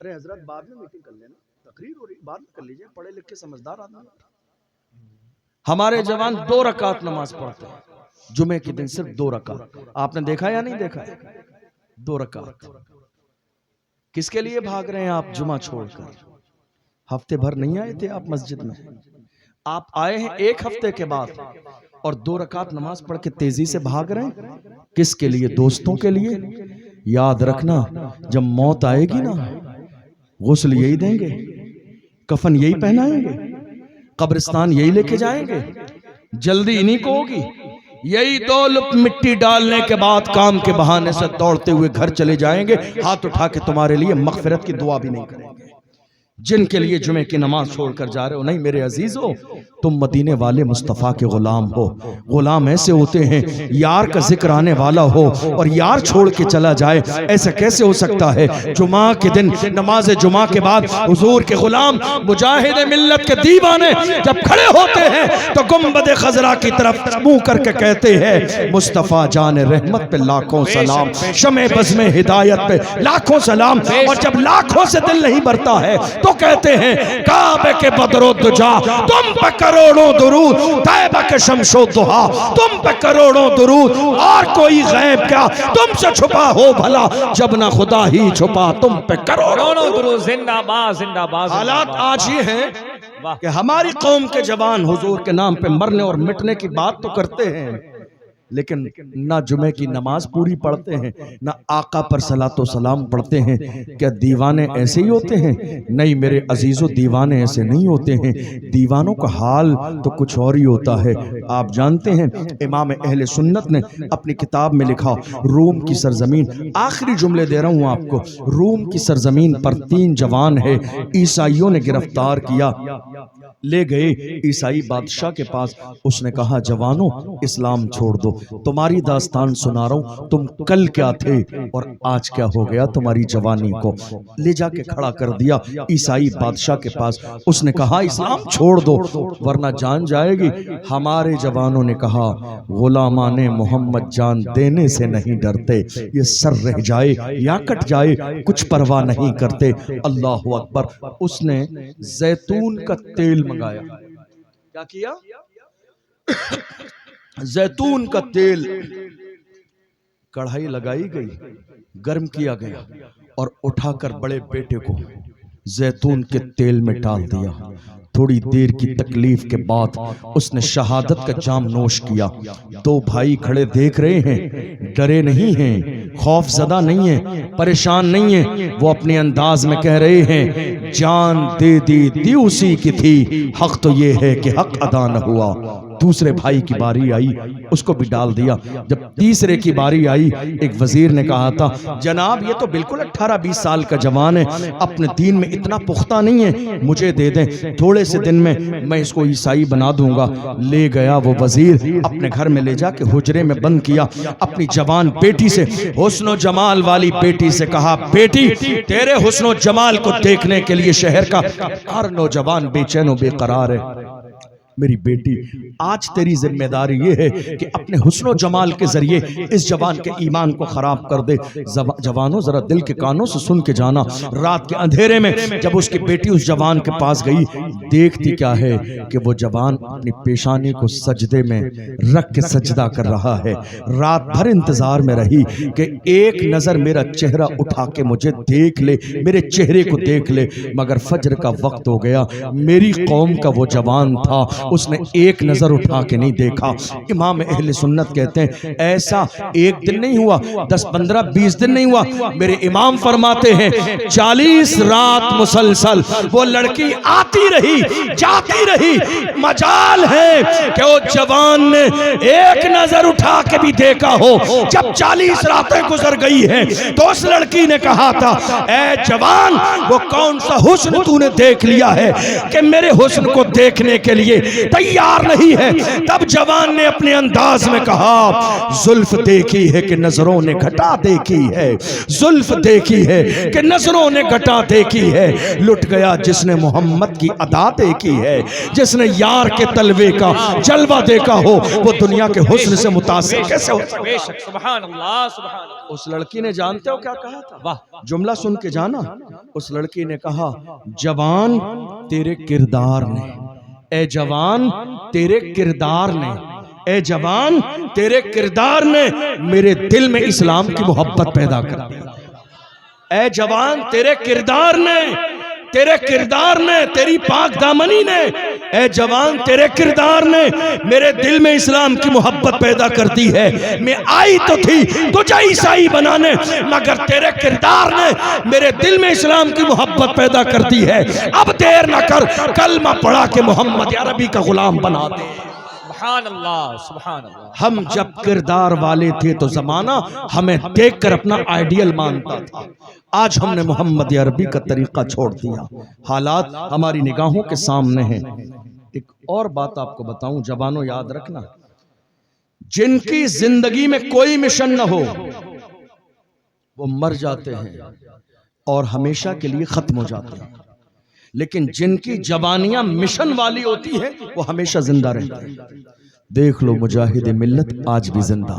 ارے حضرت بعد میں میٹنگ کر لینا، تقریر ہو رہی بعد میں کر لیجئے، پڑھے لکھ کے سمجھدار آدمی۔ ہمارے جوان 2 رکعت نماز پڑھتے ہیں، جمعے کے دن صرف 2 رکعت۔ آپ نے دیکھا یا نہیں دیکھا؟ 2 رکعت۔ کس کے لیے بھاگ رہے ہیں آپ جمعہ چھوڑ کر؟ ہفتے بھر نہیں آئے تھے آپ مسجد میں، آپ آئے ہیں 1 ہفتے کے بعد اور 2 رکعت نماز پڑھ کے تیزی سے بھاگ رہے ہیں۔ کس کے لیے؟ دوستوں کے لیے۔ یاد رکھنا جب موت آئے گی نا غسل یہی دیں گے، کفن یہی پہنائیں گے، قبرستان یہی لے کے جائیں گے، جلدی انہی کو ہوگی۔ یہی 2 لپ مٹی ڈالنے کے بعد کام کے بہانے سے دوڑتے ہوئے گھر چلے جائیں گے، ہاتھ اٹھا کے تمہارے لیے مغفرت کی دعا بھی نہیں کریں گے۔ جن کے لیے جمعے کی نماز چھوڑ کر جا رہے ہو. نہیں میرے عزیزو، تم مدینے والے مصطفیٰ کے غلام ہو. غلام ایسے ہوتے ہیں یار کا ذکر آنے والا ہو اور یار چھوڑ کے چلا جائے. ایسا کیسے ہو سکتا ہے؟ جمعہ کے دن نماز جمعہ کے بعد حضور کے غلام مجاہد ملت کے دیوانے جب کھڑے ہوتے ہیں تو گنبد خضرا کی طرف منہ کر کے کہتے ہیں مصطفیٰ جان رحمت پہ لاکھوں سلام، شمع بزم ہدایت پہ لاکھوں سلام. اور جب لاکھوں سے دل نہیں بھرتا ہے تو کہتے ہیں کعبے کے بدر و دجا تم پہ کروڑوں درود، طیبہ کے شمس و ضحا تم پہ کروڑوں درود، اور کوئی غیب کیا تم سے چھپا ہو بھلا، جب نہ خدا ہی چھپا تم پہ کروڑوں درود. زندہ باد زندہ باد. حالات آج یہ ہیں کہ ہماری قوم کے جوان حضور کے نام پہ مرنے اور مٹنے کی بات تو کرتے ہیں، لیکن نہ جمعے کی نماز پوری پڑھتے ہیں، نہ آقا پر صلاۃ و سلام پڑھتے ہیں. کیا دیوانے ایسے ہی ہوتے ہیں؟ نہیں میرے عزیزو، دیوانے ایسے نہیں ہوتے ہیں. دیوانوں کا حال تو کچھ اور ہی ہوتا ہے. آپ جانتے ہیں امام اہل سنت نے اپنی کتاب میں لکھا، روم کی سرزمین، آخری جملے دے رہا ہوں آپ کو، روم کی سرزمین پر 3 جوان ہے عیسائیوں نے گرفتار کیا، لے گئے عیسائی بادشاہ کے پاس. اس نے کہا جوانوں اسلام چھوڑ دو، تمہاری داستان سنا رہا ہوں، تم کل کیا تھے اور آج کیا ہو گیا تمہاری جوانی کو. لے جا کے کھڑا کر دیا عیسائی بادشاہ کے پاس. اس نے کہا اسلام چھوڑ دو ورنہ جان جائے گی. ہمارے جوانوں نے کہا غلامان محمد جان دینے سے نہیں ڈرتے، یہ سر رہ جائے یا کٹ جائے کچھ پرواہ نہیں کرتے. اللہ اکبر. اس نے زیتون کا تیل منگایا. کیا کیا؟ زیتون کا تیل. کڑھائی لگائی گئی، گرم کیا گیا اور اٹھا کر بڑے بیٹے کو زیتون کے تیل میں ڈال دیا. تھوڑی دیر کی تکلیف کے بعد اس نے شہادت کا جام نوش کیا. 2 بھائی کھڑے دیکھ رہے ہیں، ڈرے نہیں ہیں، خوف زدہ نہیں ہیں، پریشان نہیں ہیں. وہ اپنے انداز میں کہہ رہے ہیں جان دے دی اسی کی تھی، حق تو یہ ہے کہ حق ادا نہ ہوا. دوسرے بھائی کی باری آئی، اس کو بھی ڈال دیا. جب تیسرے کی باری آئی، ایک وزیر نے کہا تھا جناب یہ تو بالکل 18-20 سال کا جوان ہے، اپنے دین میں اتنا پختہ نہیں ہے، مجھے دے دیں، تھوڑے سے دن میں اس کو عیسائی بنا دوں گا. لے گیا وہ وزیر، اپنے گھر میں لے جا کے حجرے میں بند کیا. اپنی جوان بیٹی سے، حسن و جمال والی بیٹی سے کہا بیٹی تیرے حسن و جمال کو دیکھنے کے لیے شہر کا ہر نوجوان بے چین و بے قرار ہے. میری بیٹی آج تیری ذمہ داری یہ ہے کہ اپنے حسن و جمال کے ذریعے اس جوان کے ایمان کو خراب کر دے. جوانوں ذرا دل کے کانوں سے سن کے جانا. رات کے اندھیرے میں جب اس کی بیٹی اس جوان کے پاس گئی، دیکھتی کیا ہے کہ وہ جوان اپنی پیشانی کو سجدے میں رکھ کے سجدہ کر رہا ہے. رات بھر انتظار میں رہی کہ ایک نظر میرا چہرہ اٹھا کے مجھے دیکھ لے، میرے چہرے کو دیکھ لے، مگر فجر کا وقت ہو گیا. میری قوم کا وہ جوان تھا، اس نے ایک نظر اٹھا کے نہیں دیکھا. امام اہل سنت کہتے ہیں ایسا ایک دن نہیں ہوا، 10 15 20 دن نہیں ہوا. میرے امام فرماتے ہیں 40 رات مسلسل وہ لڑکی آتی رہی جاتی رہی. مجال ہے کہ وہ جوان نے ایک نظر اٹھا کے بھی دیکھا ہو. جب 40 راتیں گزر گئی ہیں تو اس لڑکی نے کہا تھا اے جوان وہ کون سا حسن تو نے دیکھ لیا ہے کہ میرے حسن کو دیکھنے کے لیے تیار نہیں ہے. تب جوان نے اپنے انداز میں کہا زلف دیکھی ہے کہ نظروں نے گھٹا دیکھی ہے، زلف دیکھی ہے کہ نظروں نے گھٹا دیکھی ہے. لٹ گیا جس نے محمد کی ادا دیکھی ہے، جس نے یار کے تلوے کا جلوہ دیکھا ہو وہ دنیا کے حسن سے متاثر کیسے ہو. سبحان اللہ سبحان اللہ. اس لڑکی نے جانتے ہو کیا کہا تھا؟ جملہ سن کے جانا. اس لڑکی نے کہا جوان تیرے کردار نے، اے جوان تیرے کردار نے، اے جوان تیرے کردار نے میرے دل میں اسلام کی محبت پیدا کر دی. اے جوان تیرے کردار نے، تیرے کردار نے، تیری پاک دامنی نے، اے جوان تیرے کردار نے میرے دل میں اسلام کی محبت پیدا کر دی ہے. میں آئی تو تھی تجھے عیسائی بنانے، مگر تیرے کردار نے میرے دل میں اسلام کی محبت پیدا کر دی ہے. اب دیر نہ کر، کلمہ پڑھا کہ محمد عربی کا غلام بنا دے. سبحان اللہ سبحان اللہ. ہم جب کردار والے تھے تو زمانہ ہمیں دیکھ کر اپنا آئیڈیل مانتا تھا. آج ہم نے محمد عربی کا طریقہ چھوڑ دیا. حالات ہماری نگاہوں کے سامنے ہیں. ایک اور بات آپ کو بتاؤں جوانوں، یاد رکھنا، جن کی زندگی میں کوئی مشن نہ ہو وہ مر جاتے ہیں اور ہمیشہ کے لیے ختم ہو جاتے ہیں، لیکن جن کی جوانیاں مشن والی ہوتی ہیں وہ ہمیشہ زندہ رہتے ہیں. دیکھ لو مجاہد ملت آج بھی زندہ،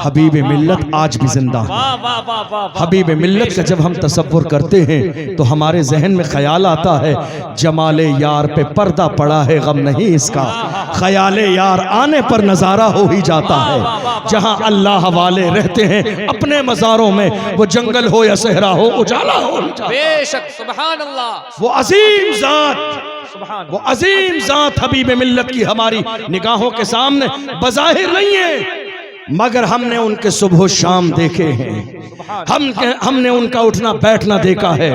حبیب ملت آج بھی زندہ. حبیب ملت کا جب ہم تصور کرتے ہیں تو ہمارے ذہن میں خیال آتا ہے جمال یار پہ پردہ پڑا ہے غم نہیں اس کا، خیال یار آنے پر نظارہ ہو ہی جاتا ہے. جہاں اللہ والے رہتے ہیں اپنے مزاروں میں، وہ جنگل ہو یا صحرا ہو اجالا ہو ہی جاتا ہے. بے شک سبحان اللہ. وہ عظیم ذات، وہ عظیم ذات حبیب ملت کی ہماری نگاہوں کے سامنے بظاہر نہیں ہے، مگر ہم نے ان کے صبح و شام دیکھے ہیں. ہم نے ان کا اٹھنا بیٹھنا دیکھا ہے.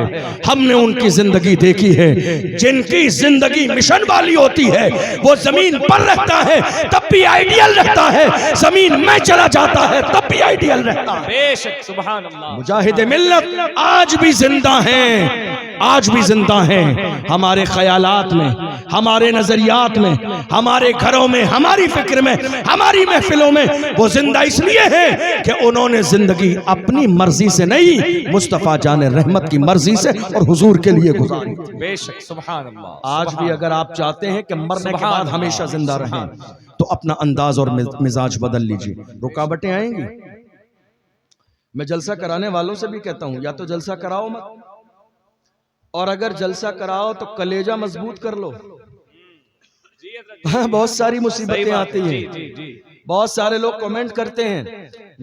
ہم نے ان کی زندگی دیکھی ہے. جن کی زندگی مشن والی ہوتی ہے وہ زمین پر رہتا ہے تب بھی آئیڈیل رہتا ہے، زمین میں چلا جاتا ہے تب بھی آئیڈیل رہتا ہے. بے شک سبحان اللہ. مجاہد ملت آج بھی زندہ ہیں، آج بھی زندہ ہیں. ہمارے خیالات میں، ہمارے نظریات میں، ہمارے گھروں میں، ہماری فکر میں، ہماری محفلوں میں وہ زندہ اس لیے ہے کہ انہوں نے زندگی اپنی مرضی سے نہیں، مصطفیٰ جان رحمت کی مرضی سے اور حضور کے لیے گزاری. بے شک سبحان اللہ. آج بھی اگر آپ چاہتے ہیں کہ مرنے کے بعد ہمیشہ زندہ رہیں تو اپنا انداز اور مزاج بدل لیجئے. رکاوٹیں آئیں گی. میں جلسہ کرانے والوں سے بھی کہتا ہوں یا تو جلسہ کراؤ مت، اور اگر جلسہ کراؤ تو کلیجہ مضبوط کر لو. بہت ساری مصیبتیں آتی ہیں. بہت سارے لوگ کمنٹ کرتے ہیں،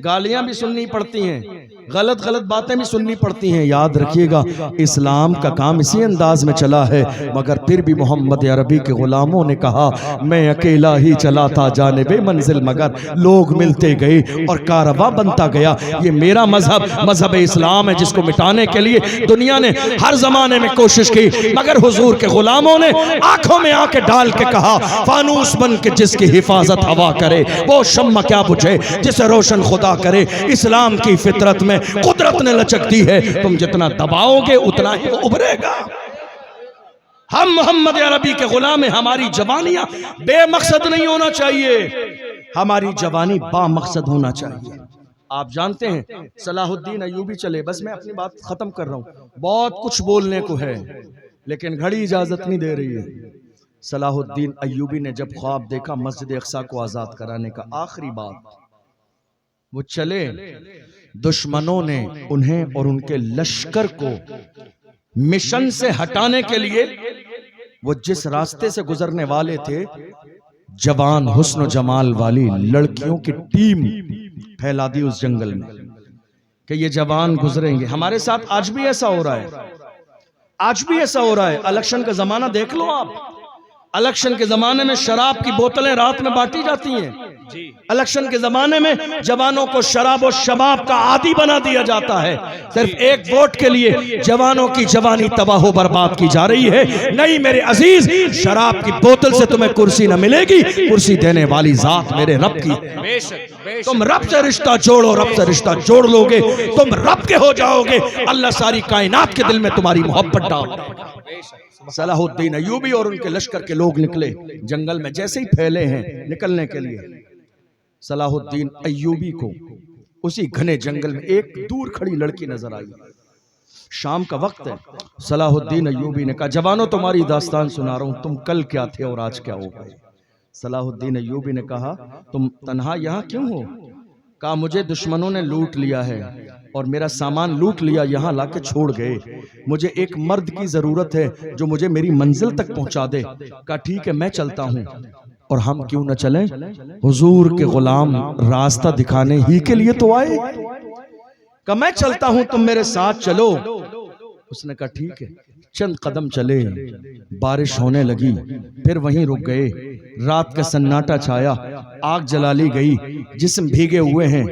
گالیاں بھی سننی پڑتی ہیں، غلط باتیں بھی سننی پڑتی ہیں. یاد رکھیے گا اسلام کا کام اسی انداز میں چلا ہے، مگر پھر بھی محمد عربی کے غلاموں نے کہا میں اکیلا ہی چلا تھا جانب منزل، مگر لوگ ملتے گئے اور کارواں بنتا گیا. یہ میرا مذہب اسلام ہے جس کو مٹانے کے لیے دنیا نے ہر زمانے میں کوشش کی، مگر حضور کے غلاموں نے آنکھوں میں آنکھیں ڈال کے کہا فانوس بن کے جس کی حفاظت ہوا کرے وہ شمع کیا بجھے جسے روشن خدا کرے. اسلام کی فطرت میں قدرت نے لچک دی ہے، تم جتنا دباؤ گے اتنا ہی وہ ابھرے گا. ہم محمد عربی کے غلام ہیں. ہماری جوانیاں بے مقصد نہیں ہونا چاہیے، ہماری جوانی با مقصد ہونا چاہیے. آپ جانتے ہیں صلاح الدین ایوبی چلے، بس میں اپنی بات ختم کر رہا ہوں، بہت کچھ بولنے کو ہے لیکن گھڑی اجازت نہیں دے رہی ہے. صلاح الدین ایوبی نے جب خواب دیکھا مسجد اقصی کو آزاد کرانے کا، آخری بات وہ چلے، دشمنوں نے انہیں اور ان کے لشکر کو مشن سے ہٹانے کے لیے وہ جس راستے سے گزرنے والے تھے، جوان حسن و جمال والی لڑکیوں کی ٹیم پھیلا دی اس جنگل میں کہ یہ جوان گزریں گے. ہمارے ساتھ آج بھی ایسا ہو رہا ہے، آج بھی ایسا ہو رہا ہے. الیکشن کا زمانہ دیکھ لو آپ، الیکشن کے زمانے میں شراب کی بوتلیں رات میں بانٹی جاتی ہیں. الیکشن کے زمانے میں جوانوں کو شراب و شباب کا عادی بنا دیا جاتا ہے. صرف ایک ووٹ کے لیے جوانوں کی جوانی تباہ و برباد کی جا رہی ہے. نہیں میرے عزیز، شراب کی بوتل سے تمہیں کرسی نہ ملے گی، کرسی دینے والی ذات میرے رب کی ہے. تم رب سے رشتہ جوڑو، رب سے رشتہ جوڑ لو گے تم رب کے ہو جاؤ گے. اللہ ساری کائنات کے دل میں تمہاری محبت ڈال. صلاح الدین ایوبی اور ان کے لشکر کے لوگ نکلے جنگل میں. جیسے ہی پھیلے ہیں نکلنے کے لیے، صلاح الدین ایوبی کو اسی گھنے جنگل میں ایک دور کھڑی لڑکی نظر آئی. شام کا وقت ہے. صلاح الدین ایوبی نے کہا جوانوں تمہاری داستان سنا رہا ہوں، تم کل کیا تھے اور آج کیا ہو گئے. صلاح الدین ایوبی نے کہا تم تنہا یہاں کیوں ہو؟ کہا مجھے دشمنوں نے لوٹ لیا ہے اور میرا سامان لوٹ لیا، یہاں لا کے چھوڑ گئے. مجھے ایک مرد کی ضرورت ہے جو مجھے میری منزل تک پہنچا دے. کہا ٹھیک ہے میں چلتا ہوں. اور ہم کیوں نہ چلیں؟ حضور کے غلام راستہ دکھانے ہی کے لیے تو آئے. کہا میں چلتا ہوں تم میرے ساتھ چلو. اس نے کہا ٹھیک ہے. چند قدم چلے، بارش ہونے لگی، پھر وہیں رک گئے. رات کا سناٹا چھایا، آگ جلا لی گئی، جسم بھیگے ہوئے ہیں.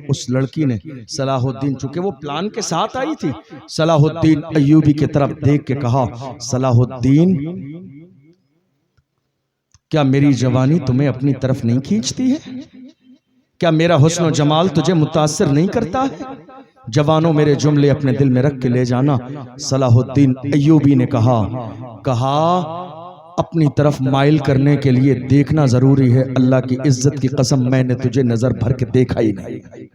اس لڑکی نے صلاح الدین، چونکہ وہ پلان کے ساتھ آئی تھی، صلاح الدین ایوبی کی طرف دیکھ کے کہا صلاح الدین کیا میری جوانی تمہیں اپنی طرف نہیں کھینچتی ہے؟ کیا میرا حسن و جمال تجھے متاثر نہیں کرتا ہے؟ جوانوں میرے جملے اپنے دل میں رکھ کے لے جانا۔ صلاح الدین ایوبی نے کہا اپنی طرف مائل کرنے کے لیے دیکھنا ضروری ہے۔ اللہ کی عزت کی قسم میں نے تجھے نظر بھر کے دیکھا ہی نہیں،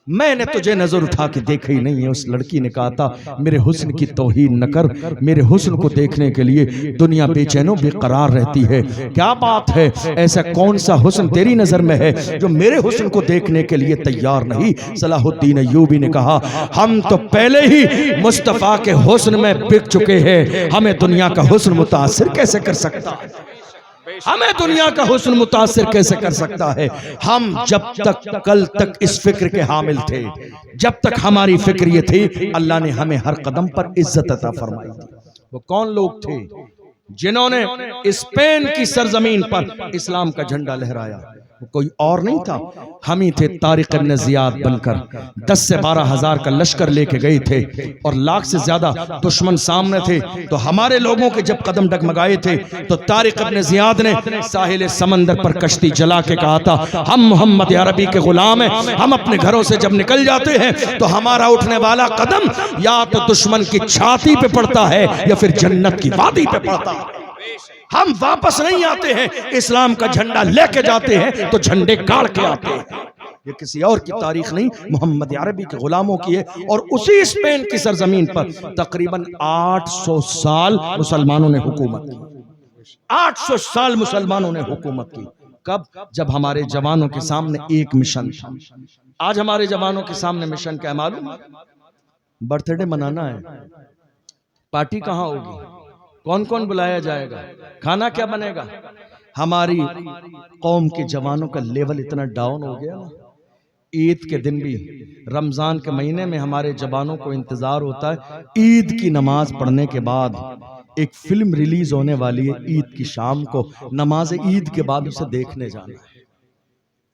میں نے تجھے نظر اٹھا کے دیکھا ہی نہیں ہے۔ اس لڑکی نے کہا تھا میرے حسن کی توہین نہ کر، میرے حسن کو دیکھنے کے لیے دنیا بے چین و بے قرار رہتی ہے۔ کیا بات ہے، ایسا کون سا حسن تیری نظر میں ہے جو میرے حسن کو دیکھنے کے لیے تیار نہیں؟ صلاح الدین ایوبی نے کہا ہم تو پہلے ہی مصطفیٰ کے حسن میں بک چکے ہیں، ہمیں دنیا کا حسن متاثر کیسے کر سکتا ہے؟ ہمیں دنیا کا حسن متاثر کیسے کر سکتا ہے؟ ہم جب تک کل تک اس فکر کے حامل تھے، جب تک ہماری فکر یہ تھی، اللہ نے ہمیں ہر قدم پر عزت عطا فرمائی تھی۔ وہ کون لوگ تھے جنہوں نے اسپین کی سرزمین پر اسلام کا جھنڈا لہرایا؟ وہ کوئی اور نہیں تھا، ہم ہی تھے۔ طارق ابن زیاد بن کر 10 سے 12 ہزار کا لشکر لے کے گئے تھے اور لاکھ سے زیادہ دشمن سامنے تھے، تو ہمارے لوگوں کے جب قدم ڈگمگائے تھے تو طارق ابن زیاد نے ساحل سمندر پر کشتی جلا کے کہا تھا ہم محمد عربی کے غلام ہیں، ہم اپنے گھروں سے جب نکل جاتے ہیں تو ہمارا اٹھنے والا قدم یا تو دشمن کی چھاتی پہ پڑتا ہے یا پھر جنت کی وادی پہ پڑتا ہے۔ ہم واپس نہیں آتے ہیں، اسلام کا جھنڈا لے کے جاتے ہیں تو جھنڈے گاڑ کے آتے ہیں۔ یہ کسی اور کی تاریخ نہیں، محمد عربی کے غلاموں کی ہے۔ اور اسی اسپین کی سرزمین پر تقریباً 800 سال مسلمانوں نے حکومت کی۔ 800 سال مسلمانوں نے حکومت کی۔ کب؟ جب ہمارے جوانوں کے سامنے ایک مشن تھا۔ آج ہمارے جوانوں کے سامنے مشن کیا معلوم؟ برتھ ڈے منانا ہے، پارٹی کہاں ہوگی، کون کون بلایا جائے گا، کھانا کیا بنے گا۔ ہماری قوم کے جوانوں کا لیول اتنا ڈاؤن ہو گیا نا، عید کے دن بھی، رمضان کے مہینے میں ہمارے جوانوں کو انتظار ہوتا ہے عید کی نماز پڑھنے کے بعد ایک فلم ریلیز ہونے والی ہے، عید کی شام کو نماز عید کے بعد اسے دیکھنے جانا ہے۔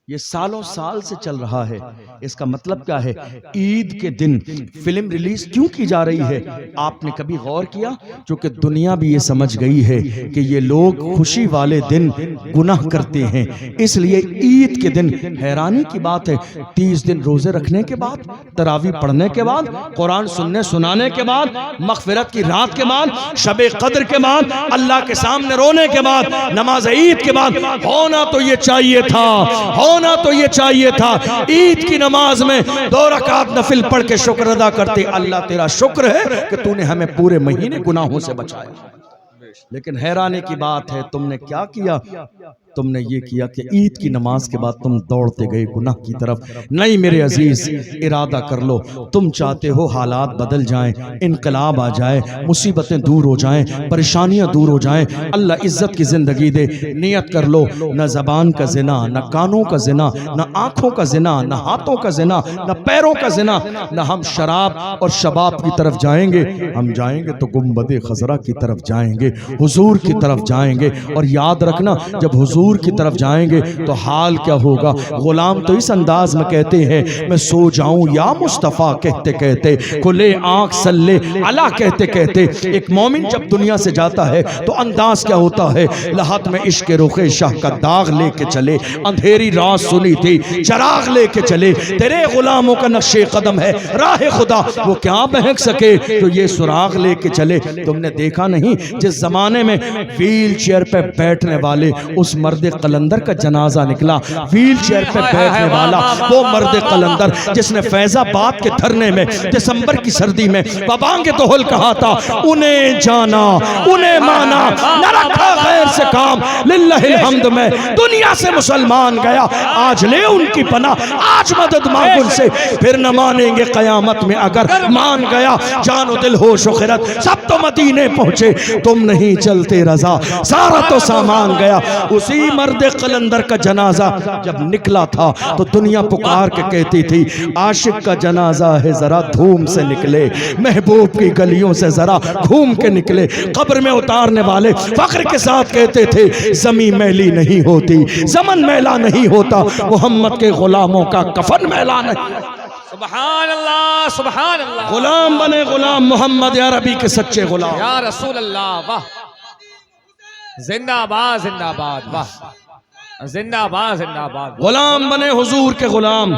یہ سالوں سال سے چل رہا ہے۔ اس کا مطلب کیا ہے؟ عید کے دن فلم ریلیز کیوں کی جا رہی ہے؟ آپ نے کبھی غور کیا؟ چونکہ دنیا بھی یہ سمجھ گئی ہے کہ یہ لوگ خوشی والے دن گناہ کرتے ہیں، اس لیے عید کے دن حیرانی کی بات ہے 30 دن روزے رکھنے کے بعد، تراویح پڑھنے کے بعد، قرآن سننے سنانے کے بعد، مغفرت کی رات کے بعد، شب قدر کے بعد، اللہ کے سامنے رونے کے بعد، نماز عید کے بعد ہونا تو یہ چاہیے تھا، ہونا تو یہ چاہیے تھا عید کی نماز میں 2 رکعت نفل پڑھ کے شکر ادا کرتے، اللہ تیرا شکر ہے کہ تو نے ہمیں پورے مہینے گناہوں سے بچایا۔ لیکن حیرانے کی بات ہے تم نے کیا کیا؟ تم نے یہ کیا کہ عید کی نماز کے بعد تم دوڑتے گئے گناہ کی طرف۔ نہیں میرے عزیز، ارادہ کر لو، تم چاہتے ہو حالات بدل جائیں، انقلاب آ جائے، مصیبتیں دور ہو جائیں، پریشانیاں دور ہو جائیں، اللہ عزت کی زندگی دے، نیت کر لو نہ زبان کا زنا، نہ کانوں کا زنا، نہ آنکھوں کا زنا، نہ ہاتھوں کا زنا، نہ پیروں کا زنا، نہ ہم شراب اور شباب کی طرف جائیں گے۔ ہم جائیں گے تو گنبد خضرا کی طرف جائیں گے، حضور کی طرف جائیں گے۔ اور یاد رکھنا جب حضور کی طرف جائیں گے تو حال کیا ہوگا؟ غلام تو اس انداز میں کہتے ہیں میں سو جاؤں یا مصطفیٰ کہتے کہتے، کھلے آنکھ صلی علی کہتے کہتے۔ ایک مومن جب دنیا سے جاتا ہے تو انداز کیا ہوتا ہے؟ لحد میں عشق رخ شاہ کا داغ لے کے چلے، اندھیری رات سنی تھی چراغ لے کے چلے، تیرے غلاموں کا نقش قدم ہے راہ خدا، وہ کیا بہک سکے تو یہ سراغ لے کے چلے۔ تم نے دیکھا نہیں جس زمانے میں ویل چیئر پہ بیٹھنے والے اس مرد قلندر کا جنازہ نکلا، ویل چیئر پہ بیٹھنے والا وہ مرد قلندر جس نے فیض آباد کے دھرنے میں دسمبر کی سردی میں بابانگ دہل کہا تھا انہیں جانا انہیں مانا نہ رکھا غیر سے کام، للہ الحمد میں دنیا سے مسلمان گیا، آج لے ان کی پناہ، آج مدد مانگ ان سے، پھر نہ مانیں گے قیامت میں اگر مان گیا، جان و دل ہوش و خرد سب تو مدینے پہنچے، تم نہیں چلتے رضا سارا تو سامان گیا۔ اسی مرد قلندر کا جنازہ جب نکلا تھا تو دنیا پکار کے کہتی تھی عاشق کا جنازہ ہے ذرا دھوم سے نکلے، محبوب کی گلیوں سے ذرا گھوم کے نکلے۔ قبر میں اتارنے والے فخر کے ساتھ کہتے تھے زمین میلی نہیں ہوتی، زمن میلا نہیں ہوتا، محمد کے غلاموں کا کفن میلا نہیں۔ سبحان اللہ سبحان اللہ، غلام بنے غلام محمد عربی کے سچے غلام یا رسول اللہ، واہ زندہ باد زندہ باد، واہ زندہ باد زندہ باد۔ غلام بنے حضور کے غلام،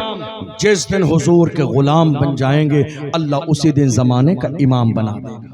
جس دن حضور کے غلام بن جائیں گے اللہ اسی دن زمانے کا امام بنا دے گا۔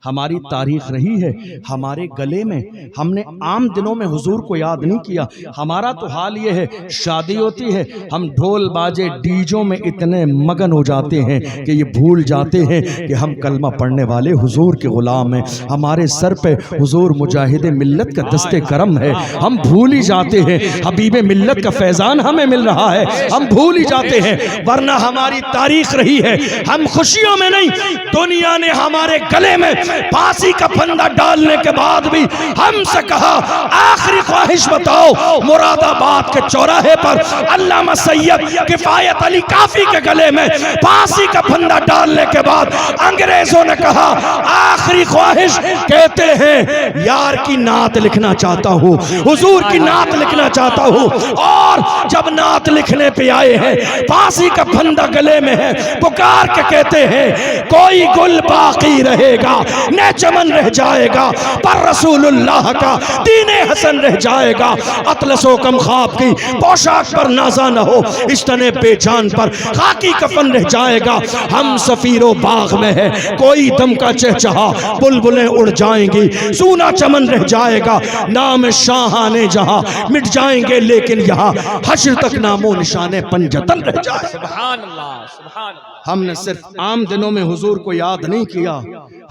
ہماری تاریخ رہی ہے ہمارے گلے میں، ہم نے عام دنوں میں حضور کو یاد نہیں کیا۔ ہمارا تو حال یہ ہے، شادی ہوتی ہے ہم ڈھول باجے ڈیجوں میں اتنے مگن ہو جاتے ہیں کہ یہ بھول جاتے ہیں کہ ہم کلمہ پڑھنے والے حضور کے غلام ہیں، ہمارے سر پہ حضور مجاہد ملت کا دست کرم ہے، ہم بھول ہی جاتے ہیں حبیب ملت کا فیضان ہمیں مل رہا ہے، ہم بھول ہی جاتے ہیں۔ ورنہ ہماری تاریخ رہی ہے ہم خوشیوں میں نہیں، دنیا نے ہمارے گلے میں پھانسی کا پھندا ڈالنے کے بعد بھی ہم سے کہا آخری خواہش بتاؤ۔ مراد آباد کے چوراہے پر علامہ سید کفایت علی کافی کے گلے میں پھانسی کا پھندا ڈالنے کے بعد انگریزوں نے کہا آخری خواہش، کہتے ہیں یار کی نعت لکھنا چاہتا ہوں، حضور کی نعت لکھنا چاہتا ہوں۔ اور جب نعت لکھنے پہ آئے ہیں پھانسی کا پھندا گلے میں ہے، پکار کے کہتے ہیں کوئی گل باقی رہے گا نہ چمن رہ جائے گا، پر رسول اللہ کا دین حسن رہ جائے گا۔ اطلس و کم خواب کی پوشاک پر نازا نہ ہو، اشتن بے جان پر خاکی کفن رہ جائے گا۔ ہم سفیر و باغ میں ہے کوئی دم کا چہچہا، بلبلیں اڑ جائیں گی سونا چمن رہ جائے گا۔ نام شاہانے جہاں مٹ جائیں گے لیکن یہاں حشر تک نام و نشان پنجتن رہ جائے گا۔ سبحان اللہ سبحان اللہ۔ ہم نے صرف عام دنوں میں حضور کو یاد نہیں کیا،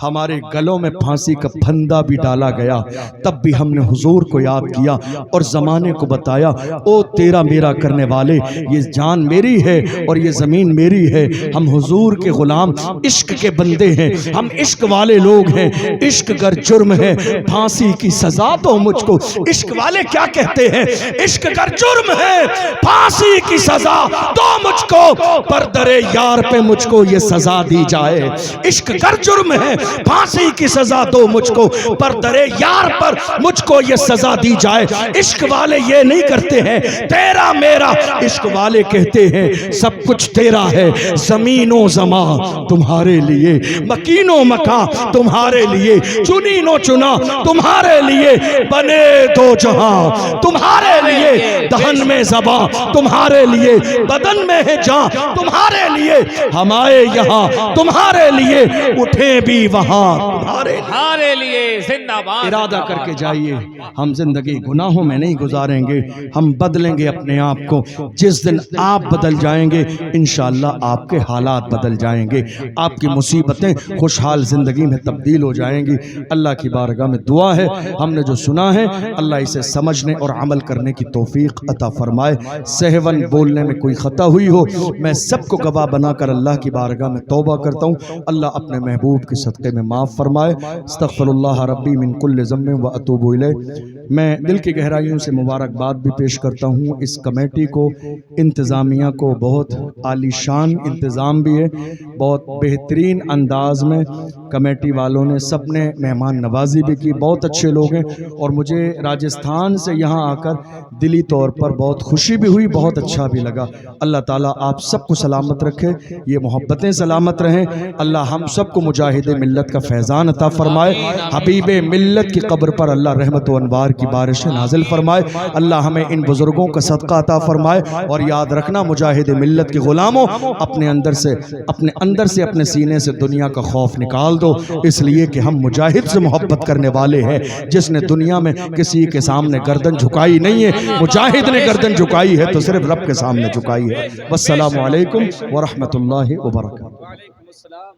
ہمارے گلوں میں پھانسی کا پھندا بھی ڈالا گیا، تب بھی ہم نے حضور کو یاد کیا اور زمانے کو بتایا او تیرا میرا کرنے والے، یہ جان میری ہے اور یہ زمین میری ہے۔ ہم حضور کے غلام، عشق کے بندے ہیں، ہم عشق والے لوگ ہیں۔ عشق گر جرم ہے پھانسی کی سزا دو مجھ کو۔ عشق والے کیا کہتے ہیں؟ عشق گر جرم ہے پھانسی کی سزا دو مجھ کو، پر در یار پہ مجھ کو یہ سزا دی جائے۔ عشق گر جرم ہے پھانسی کی سزا دو مجھ کو، پر در یار پر مجھ کو یہ سزا دی جائے۔ عشق والے یہ نہیں کرتے ہیں تیرا میرا، عشق والے کہتے ہیں سب کچھ تیرا ہے، زمین و زمان تمہارے لیے، مکین و مکان تمہارے لیے، چنین و چنا تمہارے لیے، بنے دو جہاں تمہارے لیے، دہن میں زباں تمہارے لیے، بدن میں ہے جان تمہارے لیے، ہم آئے یہاں تمہارے لیے، اٹھیں بھی وہاں تمہارے لیے۔ زندہ باد۔ ارادہ کر کے جائیے ہم زندگی گناہوں میں نہیں گزاریں گے، ہم بدلیں گے اپنے آپ کو۔ جس دن آپ بدل جائیں گے انشاءاللہ آپ کے حالات بدل جائیں گے، آپ کی مصیبتیں خوشحال زندگی میں تبدیل ہو جائیں گی۔ اللہ کی بارگاہ میں دعا ہے ہم نے جو سنا ہے اللہ اسے سمجھنے اور عمل کرنے کی توفیق عطا فرمائے۔ سہون بولنے میں کوئی خطا ہوئی ہو میں سب کو گواہ بنا کر اللہ کی بارگاہ میں توبہ کرتا ہوں، اللہ اپنے محبوب کے صدقے میں معاف فرمائے۔ استغفر اللہ ربی من کل ذنب و اتوب الیہ۔ میں دل کی گہرائیوں سے مبارکباد بھی پیش کرتا ہوں اس کمیٹی کو، انتظامیہ کو، بہت عالی شان انتظام بھی ہے، بہت بہترین انداز میں کمیٹی والوں نے سب نے مہمان نوازی بھی کی، بہت اچھے لوگ ہیں۔ اور مجھے راجستھان سے یہاں آ کر دلی طور پر بہت خوشی بھی ہوئی، بہت اچھا بھی لگا۔ اللہ تعالیٰ آپ سب کو سلامت رکھے، یہ محبتیں سلامت رہیں، اللہ ہم سب کو مجاہد ملت کا فیضان عطا فرمائے، حبیب ملت کی قبر پر اللہ رحمت و انوار کی بارشیں نازل فرمائے، اللہ ہمیں ان بزرگوں کا صدقہ عطا فرمائے۔ اور یاد رکھنا مجاہد ملت کے غلاموں، اپنے اندر سے اپنے سینے سے دنیا کا خوف نکال دو، اس لیے کہ ہم مجاہد سے محبت کرنے والے ہیں جس نے دنیا میں کسی کے سامنے گردن جھکائی نہیں ہے، مجاہد نے گردن جھکائی ہے تو صرف رب کے سامنے جھکائی ہے۔ والسلام علیکم ورحمۃ اللہ وبرکاتہ۔ وعلیکم السلام۔